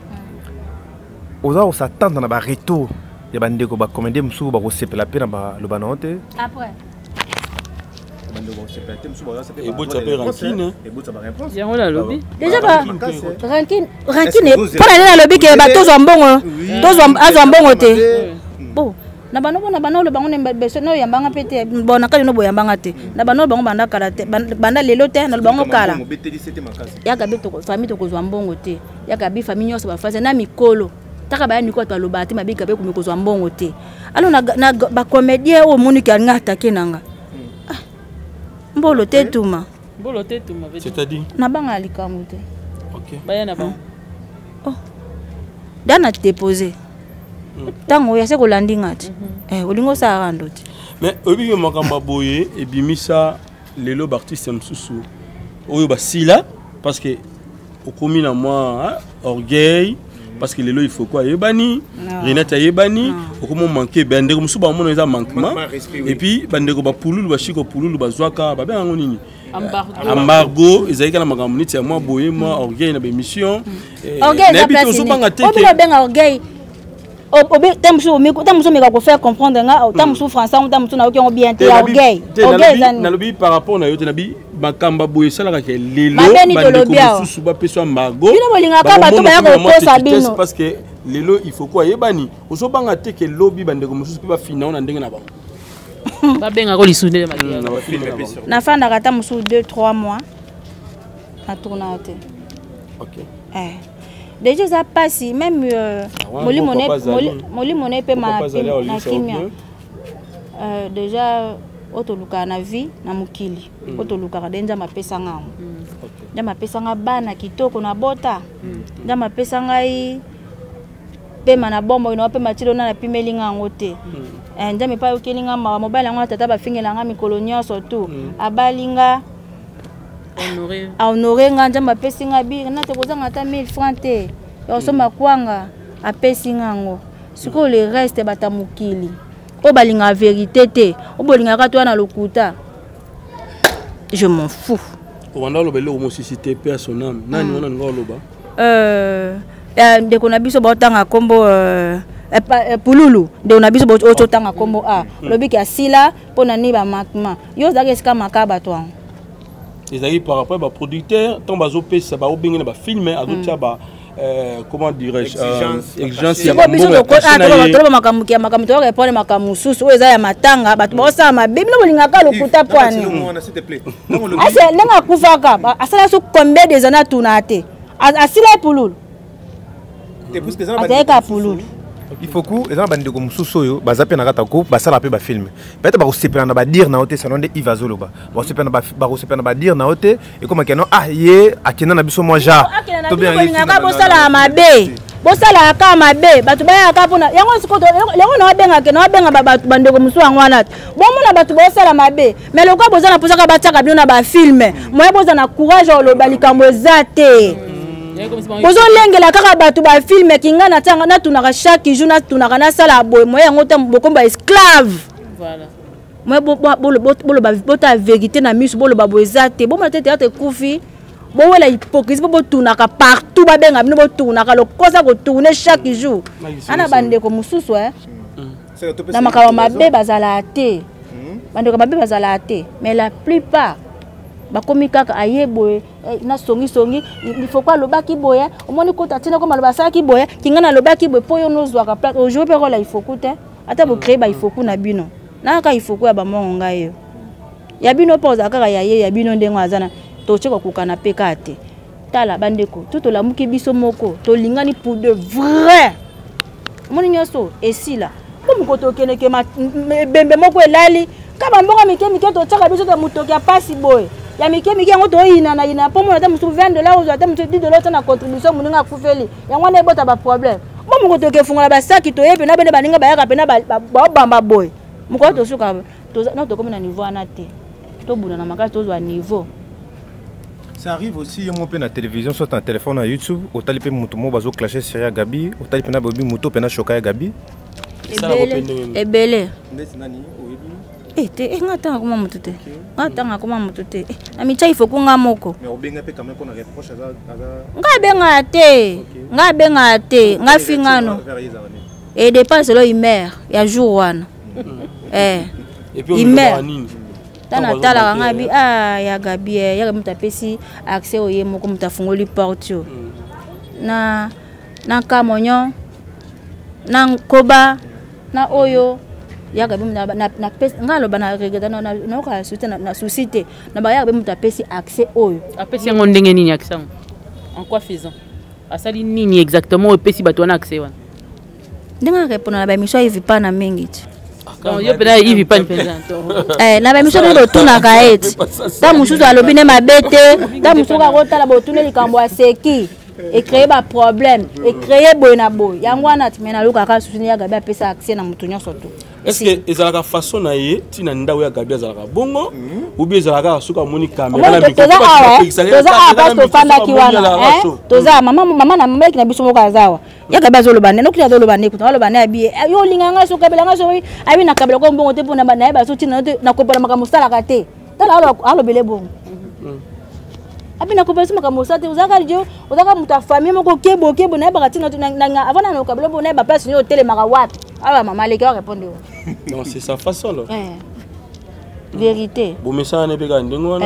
oza o s'attendre na ba retour ya bandeko ba commander musu ba ko sepela pe na ba lo banonte après et beau taper rancune et beau taper réponse yango la lobby déjà ba rancune pour aller na lobby ke ba tozo mbongo azo mbongo te bon na bano le bango ne beso no yambanga pete bona kali no boyambanga te na bano bango banda kala te banda lelo te na bango kala ya Gabi to famille to kozwa mbongo te ya Gabi famille nyonso ba fase na mikolo taka ba niko to loba te mabika be kumikozo mbongo te alo na ba comédien o monique ngata kenanga mbolo te tuma c'est-à-dire na banga likamu te OK baya na ba oh dana déposer tango ya se ko landinga ti olingo sa rando ti mais obi makamba boye et bimisa lelo artiste msusu oyo basila parce que okomi na moi orgueil parce que lelo il faut quoi yebani Renata yebani okomo manquer bende comme suba mono eza manquement et puis bande ko ba pululu ba shiko pululu ba zwaka ba benga nini embargo ezalika na makambo niti ya moi boye moi orgueil na ba émission na bi to so banga te ke benga orgueil obi tamso meka ko faire comprendre nga tamso français tamso na oki bien te orgueil na lobi par rapport na yo te na bi makamba boye sala ka lelo ba susu ba peso embargo bino bolinga ka bato ba ya ko posa bino parce que lelo il faut quoi yebani oso banga te ke lobby bande ko mususu pe ba fina na ndenge na ba ba benga ko lisundele madia na fanda ka tamso 2-3 mois na tourna te OK déjà ça passe même molimo pe ma kimia déjà otoluka na vie na mukili otoluka denja mapesa ngamo Njama pesa nga bana kitoko na bota. Njama pesa ngai pema na bombo ino pema tilo na pimeli nga ngote. Njama pa yokelinga ma mobile nga tata ba fingela nga mikolo nyonso tu. Abalinga honoré nga njama pesi nga bi na te kozanga ata 1000 francs te. Yo soma kwanga apesi nga ngo. Siko le reste batamukili. O balinga vérité te. O bolinga ka to na lokuta. Je m'en fous. On a le homosexualité paix à son âme. Nani on a ngoloba. De qu'on a biso botanga combo pululu de on a biso auto tanga combo a lobi ki asila pona ni ba makma yo za ke ska makaba to an ils arrivent par rapport ba producteur tant bazo pesa ba obingena ba filmer azotia ba comment dirais-je exigence ya biso de ko a to makamuki makamu to répondre makamu susu eza ya matanga bato ba sa ma bible bolinga ka lokuta poani s'il te plaît asa lenga kufaka asala so combien des années tunate asila pululu il faut que les gens bandent comme sous-soyo, bazape na kata groupe, basala pe ba film. Peut-être ba osepena na ba dire na hote salon de Ivazolo ba. Ba osepena ba dire na hote et comme que non ye akina na biso moi ja. To bien nga bosala mabe. Bosala aka mabe, batu ba aka pona. Yango sikoto yango na benga ke na benga ba bande ko musu angwana. Bon mona batu bosala mabe. Mais le ko bozana posaka bataka bino na ba film. Moi bozana courage lo balikambo zate. Bozo lengela kaka batu ba film kinga na tanga na tunaka chaque jour na tunaka na sala boy moya ngota bokomba esclave voilà moi bolo bota vérité na misu bolo baboezate bo mate théâtre kufi bo wela hypocrisie bo tunaka partout ba benga bino bo tunaka lo kosa ko tourner chaque jour ana bande ko mususu na makawa mabe bazala te bande ko mabe bazala te mais la plupart bakomi kaka ayeboye na songi il faut quoi lobaki boya omoni kota tina ko maloba saki boya kingana lobaki boye po yo nozwa ka place aujourd'hui pe rola il faut coûter ata bo créer ba il faut ku na bino na ka il faut ku ya ba monga yo ya bino poza kaka ya bino ndengo azana to cheko kukana pe kate tala bandeko tout la muki biso moko to lingani pour de vrai omoni nyoso esila ko mukoto kene ke bembe moko elali kaba mbonga mike to chaka biso to mutoki ya pasi boye ya mike yango to ina po mona ta musu $20 ou ta musu $10 na contribution muninga kufeli yango na ebota ba problème bo muko to ke fungola ba saki to yepe na bene baninga bayaka pe na ba bamba boy muko to suka to na to comme na niveau ana te to buna na makasi to zwa niveau. Ça arrive aussi mon pe na télévision soit en téléphone na YouTube au talipe mutu mo bazo clasher sur Gabi au talipe na bobi mutu pe na choka Gabi ebele ndeti nani te ngata ngoma mutute ngata ngoma mutute na micha ifo kunga moko mais obenga pe quand même qu'on a reproche nga benga te nga fingano et dépense lo imer ya jour wana et puis imer tana tala nga bi ya Gabi ya mutapesi accès oye moko mutafungoli porte na kamonyo na koba na oyo ya Gabi na pesi ngalo bana regeta na ka souci na société na ba ya Gabi mutapesi accès oyo apesi ngo ndenge nini accès en quoi faisant asali nini exactement pesi bato na accès wana ndenge répondre na ba émission hivi pa na mingi donc yo pena hivi pa présente na ba émission ndo tuna ka eti ta mususu alobi ne mabete ta mususu ka kotala botune likambo ya seki et créer ba problème et créer boy na boy yango wana timena luka ka souci ya Gabi apesa accès na mutunyo surtout. Est-ce que ezalaka façon na ye tina ndawo ya Gabi ezalaka bongo ou bien ezalaka suka moni caméra na micro toza to fanda ki wana toza mama na mama na biso moko azawa ya Gabi azoloba ne nokila azoloba ne kuta azoloba ne abi yo linganga so kabela nga so abi na kabela ko mbongo te pona ba na ba so tina na kopola makamosala ka te tala alo bele bongo abi na kopola makamosala te uzaka dio uzaka muta famille moko kebo na ba katina na avana na kabela bona ba place ni hotel maka wapi. Ah maman les gars répondent. Non, c'est sa façon là. Vérité. Bon message n'est pas ngona.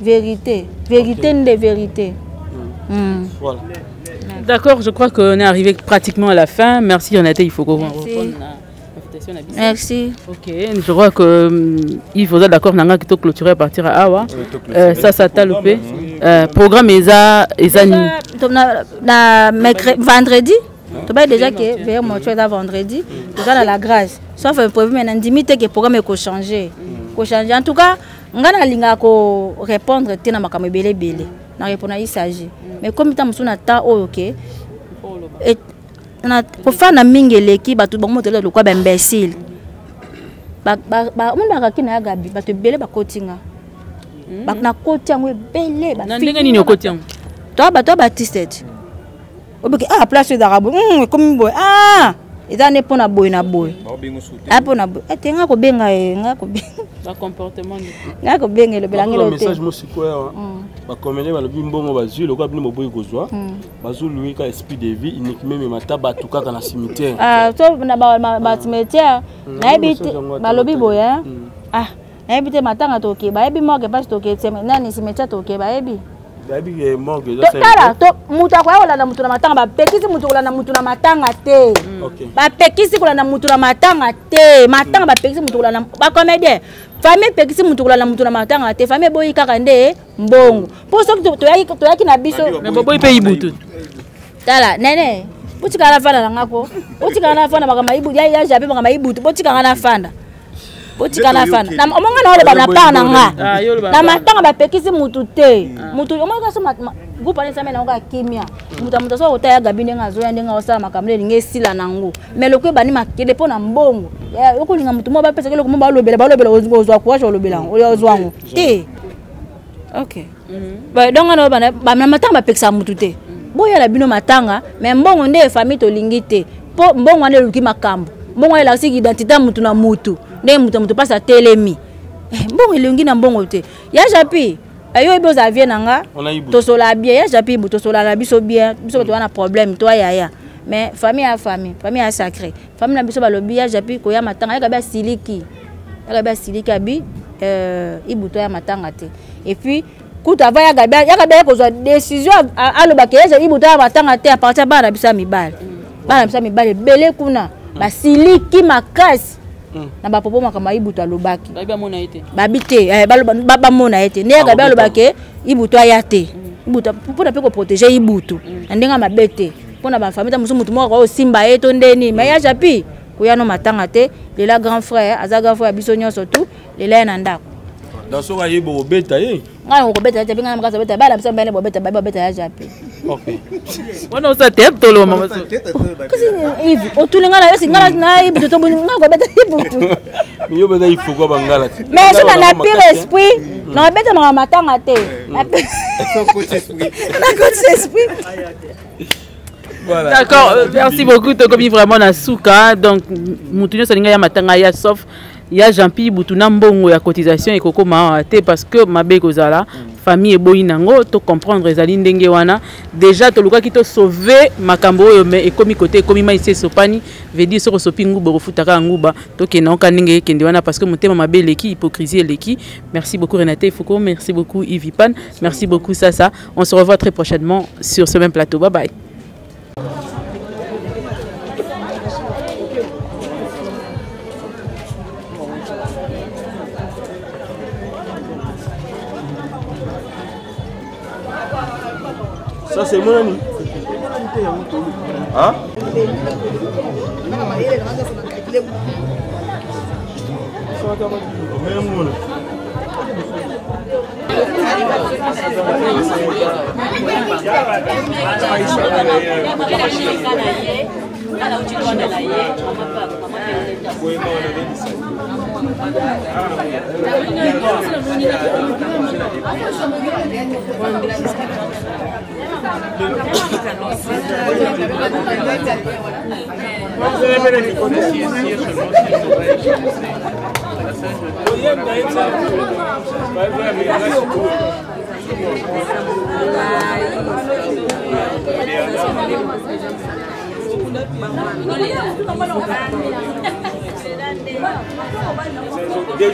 Vérité de vérité. Voilà. D'accord, je crois qu'on est arrivé pratiquement à la fin. Merci Renate, il faut qu'on reprenne l'invitation à Bissau. Merci. OK, je crois que il faudra d'accord nanga qui clôturer à partir à Awa. Ça t'a loupé. Programme eza na vendredi. Tu vas déjà que vers mon choix vendredi, tu vas dans la grâce. Sauf un problème, mais n'indimité que le programme est changer. En tout cas, on a linga ko répondre tena makamo belé belé. na répondre il s'agit mais comme tant musu na ta OK et na pour faire na mingeleki batu bango tele lokwa ba imbécile ba mun ba kakina ya gabi batu belé ba kotinga ba na kotiango belé ba ndenge nini okotiango toi Baptiste obiki place d'arabe comme boy eza ne pona boy na boy pona boy tenga ko benga nga ko benga ba comportement nga ko benga le belangi le message mo sikoya ba komele ba lobi mbongo bazui le ko bino moboyi kozwa bazu lui ka esprit de vie uniquement me mata batu kaka na cimetière to na ba cimetière na ebite ba lobi boy na ebite matanga toke ba ebi moke pas toke nani cimetière toke ba ebi tala to muta kwa wala na mutu na matanga ba pekisi mutu wala na mutu na matanga te ba pekisi wala na mutu na matanga te matanga ba pekisi mutu wala na ba comédien famille pekisi mutu wala na mutu na matanga te famille boyi kaka nde mbongo po so to yaki na biso na boyi pe ibutu tala nene butika na fana ngako butika na fana makama ibu ya jabe makama ibutu butika na fana botika na fana na omonga na ole ba na pa na nga na matanga ba pekisi mutu te mutu omonga so groupe ani samena nga kimia mutu so otaya gabine nga zo ya ndenga osala makamle linge sila nango mais lokwe bani makede pona mbongo okolinga mutu mo ba pesa kele ko mo ba lobela ozwa courage olobela ozwango te OK ba donga no ba na matanga ba pekisa mutu te boya la bino matanga mais mbongo nde famille to lingi te po mbongo ane luki makambo mbongo la siki identité mutu na mutu ne mutu pasa telemi mbongo elongi na mbongo te ya japi ayo ebe oza vie nanga tosola bien ya japi bu tosola na biso bien biso to wana problème to ya mais famille a sacré famille na biso balobi ya japi ko ya matanga ya ba siliki abi ibu to ya matanga te et puis kuta va ya gabe ko zo décision aloba ke ya ibu to ya matanga te a partir bana biso mibale belé kuna ba siliki makasi na ba popo makama ibuto alobaki ba mona ete babite ba mona ete ne ga ba lobake ibuto ayate ibuto pona pe ko protéger ibuto ndenga mabete pona ba famille ta musu moko o simba eto ndeni mais ya japi ko ya no matanga te lela grand frère azaga frère biso nyonso tout lela na ndako dans so ga yebo beta ye nga ko beta japi nga makaza beta bala biso mbele beta ya japi OK wana usa tete tolo mama so kasi hivi otulinga na yosi ngala na ibuto to nga ko beta ibuto miyo beta ifo ko bangala mais so na pire esprit na beta mama matanga te na coach esprit voilà d'accord merci beaucoup to comme vraiment na suka donc mutunyo salinga ya matanga ya sauf ya Jean-Pierre Butuna mbongo ya cotisation et kokoma te parce que mabe kozala famille eboyi nango to comprendre ezali ndenge wana déjà to luka ki to sauver makambo oyo mais ekomi côté ekomi maïse sopani veut dire soko sopi nguba refutaka nguba to ke na ndenge kende wana parce que motema mabe leki hypocrisie leki. Merci beaucoup Renate Foucault, merci beaucoup Yves Pan, merci beaucoup Sasa. On se revoit très prochainement sur ce même plateau. Bye bye. ça c'est mon ami hein Dia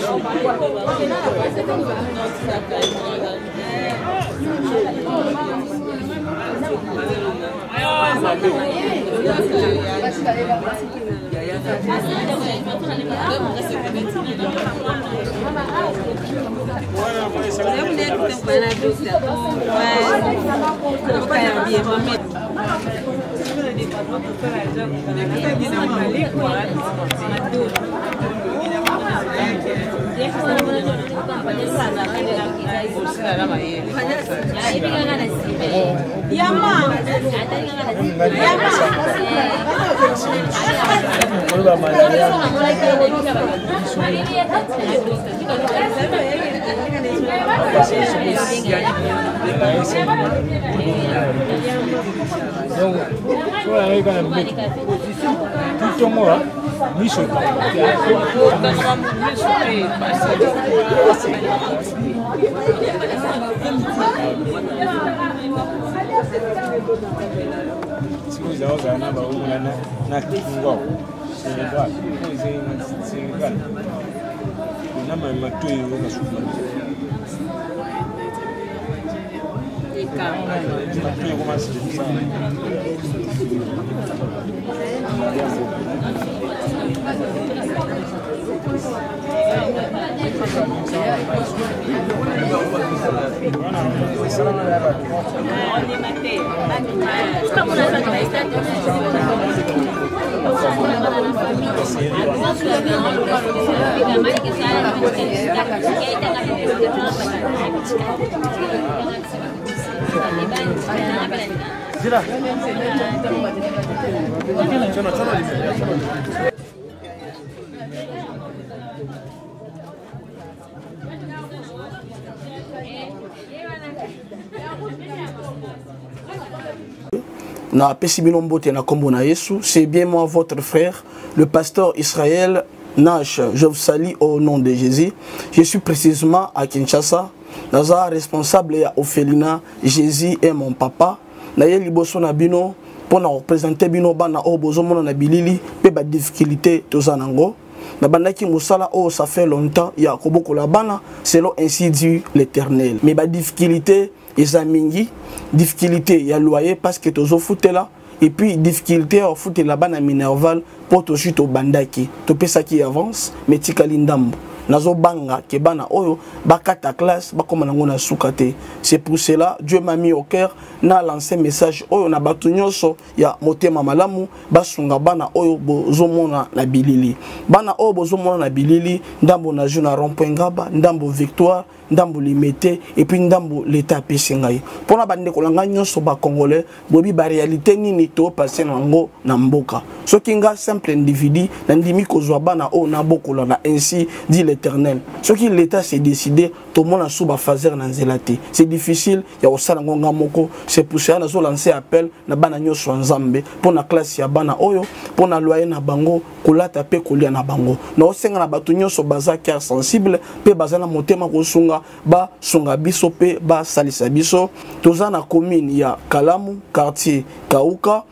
Na pesibino mbote na kombo na Yesu, c'est bien moi votre frère, le pasteur Israël Nash. Je vous salue au nom de Jésus. Je suis précisément à Kinshasa. Naza responsable ya Ophelina. Jésus est mon papa. Na ye liboso na bino pour na représenter bino bana o bozo mona na bilili pe ba difficulté tozanango. Na bandaki musala o ça fait longtemps ya koboko la bana selon ainsi dit l'Éternel. Mais ba difficulté ezamingi difficulté ya loyer parce que tozo foutela et puis difficulté au foot la bana minerval pour to chute au bandaki to pesa qui avance mais tikali ndambo nazo banga ke bana oyo bakata classe bakoma nango na sukate. C'est pour cela Dieu m'a mis au cœur na lancé message oyo na batu nyonso ya motema malamu basunga bana oyo bozomona na bilili bana oyo bozomona na bilili ndambo na juna rond-point Ngaba ndambo Victoire ndambo limité et puis ndambo l'état pesingai pona bande kolanga nyonso ba congolais bobi ba réalité nini to passer nango na mboka soki nga simple individu na ndimi kozwa bana o na bokola na ainsi dit l'Éternel soki l'état s'est décidé to mona suba fazer na nzelate c'est difficile ya osala ngonga moko. C'est pour ça nazo lancer appel na bana nyonso nzambe pona classe ya bana oyo pona loyer na bango kolata pe kolia na bango na osenga na batu nyonso baza cœur sensible pe bazana motema kosunga ba sunga biso pe ba salisa biso toza na commune ya Kalamu quartier Kauka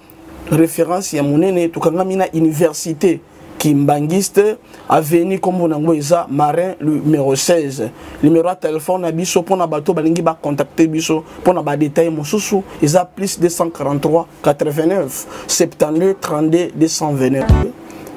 référence ya monene tukangami na université Kimbangiste avenue comme on eza Marin numéro 16 numéro de téléphone na biso pona bato balingi ba contacter biso pona ba détail mosusu eza plus 243 89 72 32 229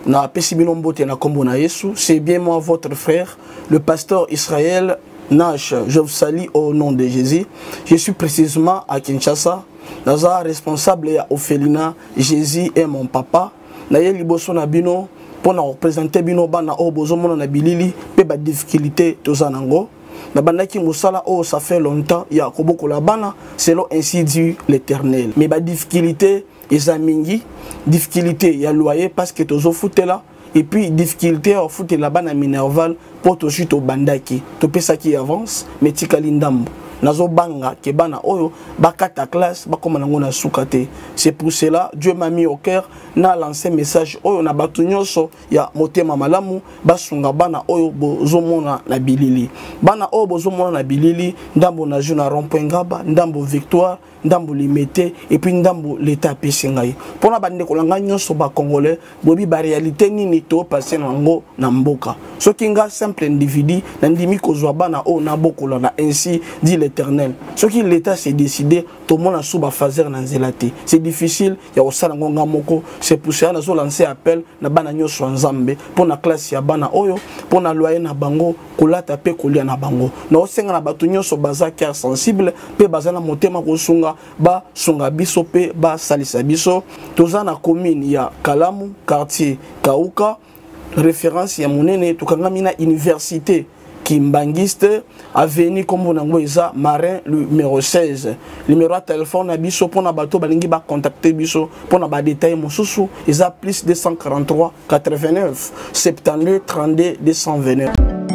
na pesibino mbote na kombo na Yesu. C'est bien moi votre frère le pasteur Israël Nash. Je vous salue au nom de Jésus. Je suis précisément à Kinshasa. Naza responsable ya Ophelina. Jésus est mon papa. Na ye liboso na bino pour représenter bino bana o bozomona na bilili pe ba difficulté tozanango. Na bandaki musala o ça fait longtemps ya koboko la bana selon ainsi dit l'Éternel. Mais ba difficulté ezamingi difficulté ya loyer parce que tozo foutela et puis difficulté au foot la bana minerval pour to chute au bandaki to pesa qui avance mais tikali ndambo nazo banga ke bana oyo bakata classe bakoma nango na sukate. C'est pour cela Dieu m'a mis au cœur na lancé message oyo na batu nyonso ya motema malamu basunga bana oyo bozomona na bilili bana oyo bozomona na bilili ndambo na juna rond-point Ngaba ndambo Victoire ndambo limité et puis ndambo l'état pesingai pona bande kolanga nyonso ba congolais bobi ba réalité nini to passer nango na mboka soki nga simple individu na ndimi kozwa bana o na bokola na ainsi dit l'Éternel soki l'état s'est décidé to mona suba fazer na nzelate c'est difficile ya osala ngonga moko. C'est pour ça nazo lancer appel na bana nyonso nzambe pona classe ya bana oyo pona loyer na bango kolata pe kolia na bango na osenga na batu nyonso baza cœur sensible pe bazana motema kosunga ba sunga biso pe ba salisa biso toza na commune ya Kalamu quartier Kauka référence ya monene tukangami na université Kimbangiste, avenue comme on a Marin, le numéro 16. Le numéro de téléphone à Bisso pour bateau, balingi ba contacter Bisso pour na ba détail mon sous, ils a plus 243 89 72 32 229.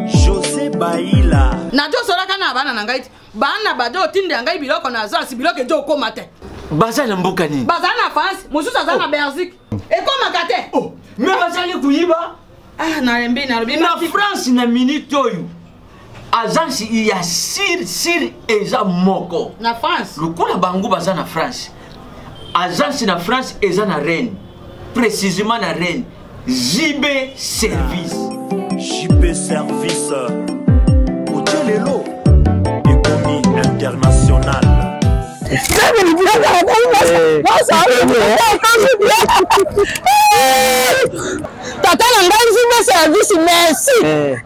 José Baïla. Na jo sola kana bana na ngai. Bana bado tinde ngai biloko na za si biloko jo ko mate. Baza na mboka nini? Baza na France, mosusu aza na Belgique. E ko makate. Oh, mais baza ni kuyiba? Ah, na rembi na robi. Na France na minute oyo. Agence il y a sir eza moko. Na France. Lokola bangu baza na France. Agence na France eza na Rennes. Précisément na Rennes. JB Service. JB Service. Hotelelo. Économie internationale. Tata na ngai JB Service merci.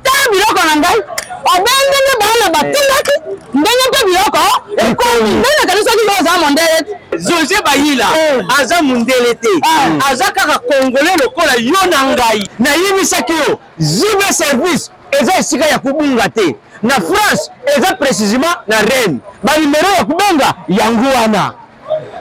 Ta biloko na ngai. Obengene bana batindaki. Ndenge pe biloko. Ekomi. Ndenge kanisa ki za mondele. José Baïla. Aza mondele te. Aza kaka congolais lokola yo na ngai. Na yimisaki yo. JB Service eza esika ya kubunga te. Na France eza précisément na Rennes. Ba numéro ya kubonga yango wana.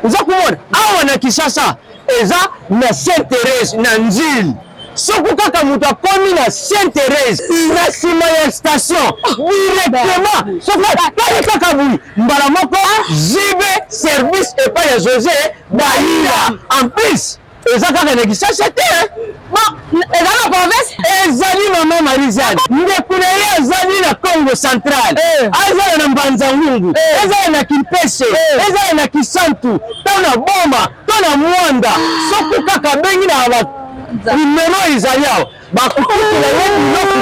Uza kumona awa na Kinshasa eza na Sainte-Thérèse na Nzil. Soku kaka mutu akomi na Sainte-Thérèse na sima ya station directement soku kali kaka bui mbala moko JB Service epai ya José Baïla. En plus eza kaka na Kinshasa te. Eza na province ezali mama Marizane ndekuna ye ezali na Congo Central ezali na Mbanza-Ngungu ezali na Kimpese ezali na Kisantu to na Boma to na Mwanda soki kaka bengi na numéro ezali awa bakutukela ye biloko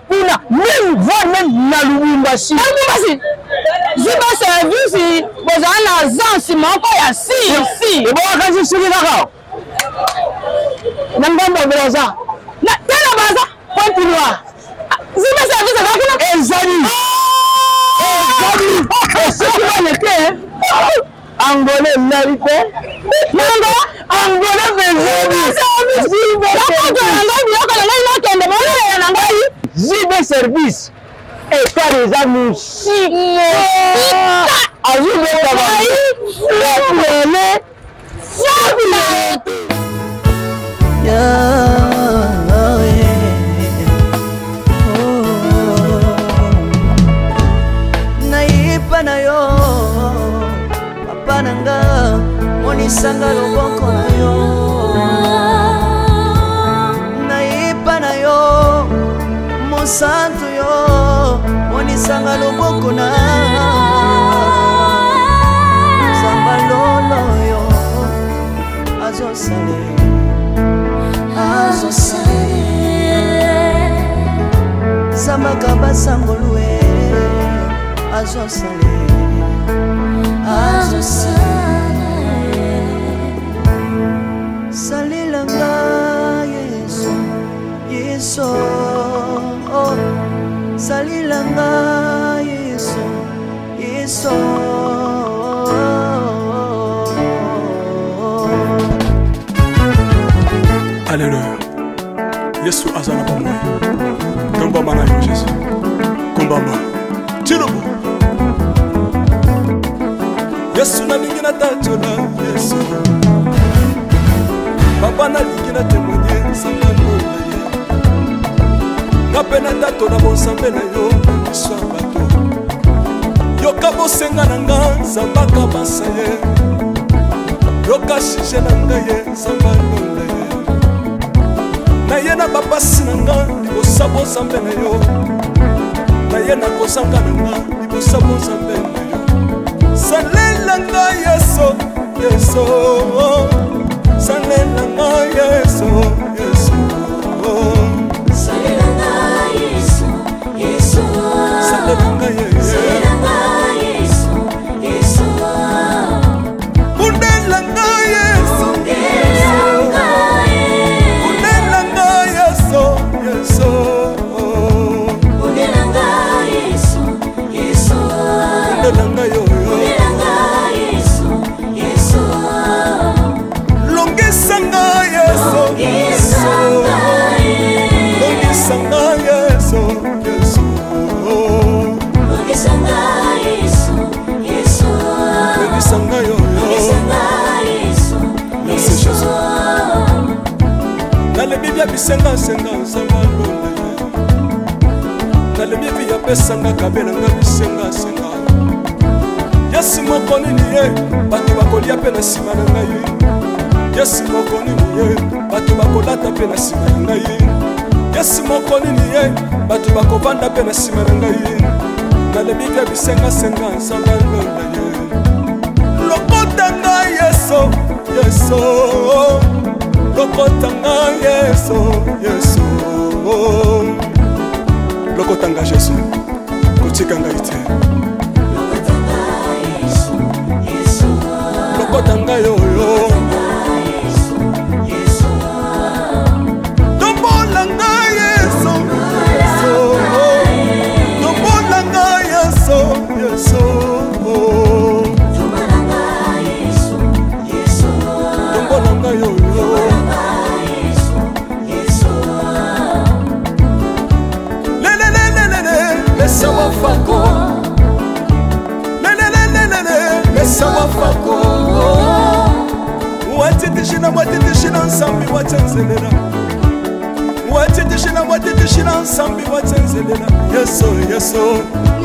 kuna même voire même na Lubumbashi. JB Service bozala na agence moko ya si ebowakasi soki kaka na ngambo braza na tena baza Pointe Noire JB Service akakuna ezali soki wane te angolais nali te nanga angolais JB Service ekare eza musike azubekabaaele nayipa na yo papa nanga monisanga loboko na yo nayipa na yo mosantu yo monisanga loboko na zamba lolo yo azosale zamba kabasangolue azosale salilanga yesu yesu salilanga yesu yesu Alléluia. Yesu azana pamoja. Komba mana yo Yesu. Kombamba. Tirobo. Yesu na lingi na tachola Yesu. Papa na lingi na témoigner sangano na ye. Kapena tato na bonsambe na yo Yesu abato. Yoka bosenga na nga zambaka basaye. Yoka shije na nga ye sangano na ye. Na ye na bapasi na nga libosa bonsambe na yo. Na ye na kosanga na nga libosa bonsambe na yo. Salela nga Yesu, Yesu. Salela nga Yesu, Yesu. Salela nga Yesu, Yesu. Salela nga Yesu, Yesu. Undela nga Yesu, Undela nga Yesu, Yesu. Undela nga Yesu, Yesu. Undela nga yo. Longisanga Yesu, Yesu. Longisanga Yesu, Yesu. bisenga senga nzamba londe nalembi epi yapesanga kabelanga bisenga senga yesi moko nini ye bato bakolia mpe na nsima na ngai yesi moko nini ye bato bakolata mpe na nsima na ngai yesi moko nini ye bato bakovanda mpe na nsima na ngai nalembi mpe bisenga senga nzamba londe ye lokota ngai yeso yeso lokota ngai yeso yeso lokota ngai yesu kotika ngai te lokota ngai oyo tombola ngai yeso tombola ngai yeso yeso tombola ngai oyo Laisse-moi fako Laisse-moi fako Watitishina nsambi watenzelela Watitishina nsambi watenzelela Yeso yeso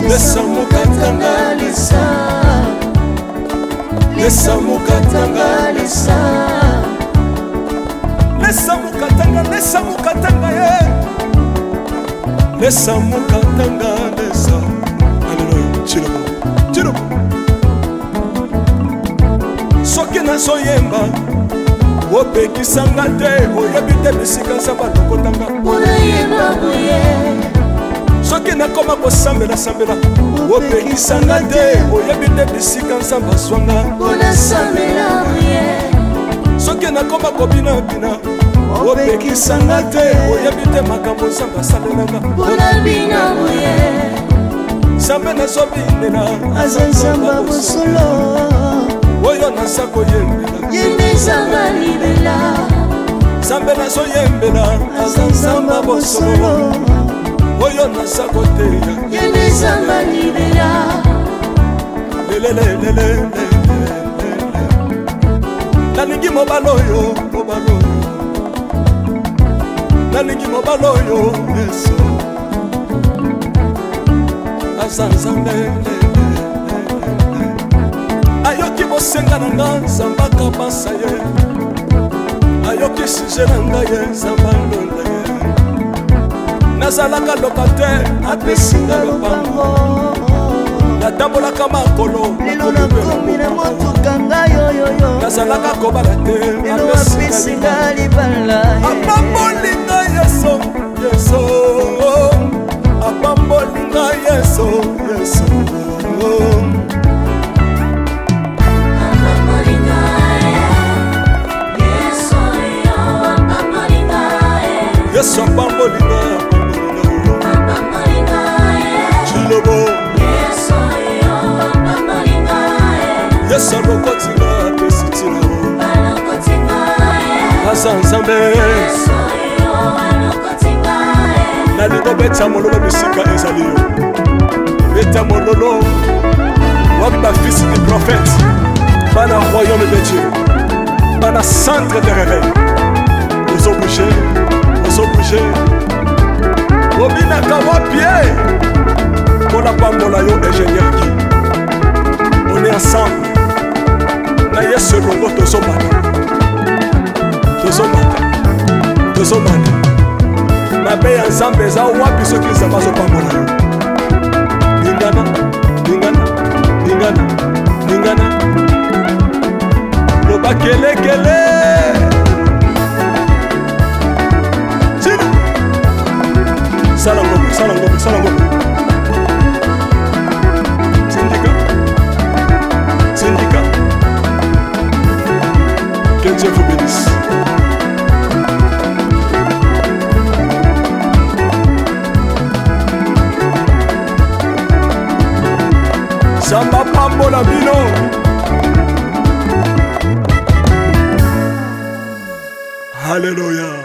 Lesa mukatanga lisa Lesa mukatanga lisa Lesa mukatanga ye Lesa mukatanga lesa Alléluia Chilobo Chilobo Soki nazoyemba opekisanga te oyebi te bisika nzambe alokotanga soki nakoma kosambela opekisanga te oyebi te bisika nzambe azwanga soki nakoma kobinabina opekisanga te oyebi te makambo nzambe asalelanga nzambe nazobinela aza nzambe bosolo oyo naza koyembela yembezanga libela nzambe nazoyembela aza nzambe bosolo oyo naza koteya yembezanga libela lelelelelele nalingi mobala oyo nalingi mobala oyo yesu aza nzambe ayoki bosenga na nga nzambe akabasa ye ayoki suje na nga ye nzambe alonda ye nazalaka lokatere apesinga lopango natambolaka makolo lelo nakomi na motuka ngai oyoyo nazalaka kobala te lelo apesinga libala apambolinga yeso yeso apambolinga yeso yeso Yesu apambolinga Chilobo Yesu alokotinga apesitina Aza nzambe nalingo beta mololo bisika ezali yo beta mololo wabi bafisi du prophète bana royaume de Dieu bana centre de réveil aux obligés obinaka wapie mpona pambola yo ingénieur ki on est ensemble na yesu elongo tozomata mabe ya nzambe eza wapi soki nzambe azopambola yo lingana loba kelekele Salam Syndicat que Dieu vous bénisse Samba pambola bino Alléluia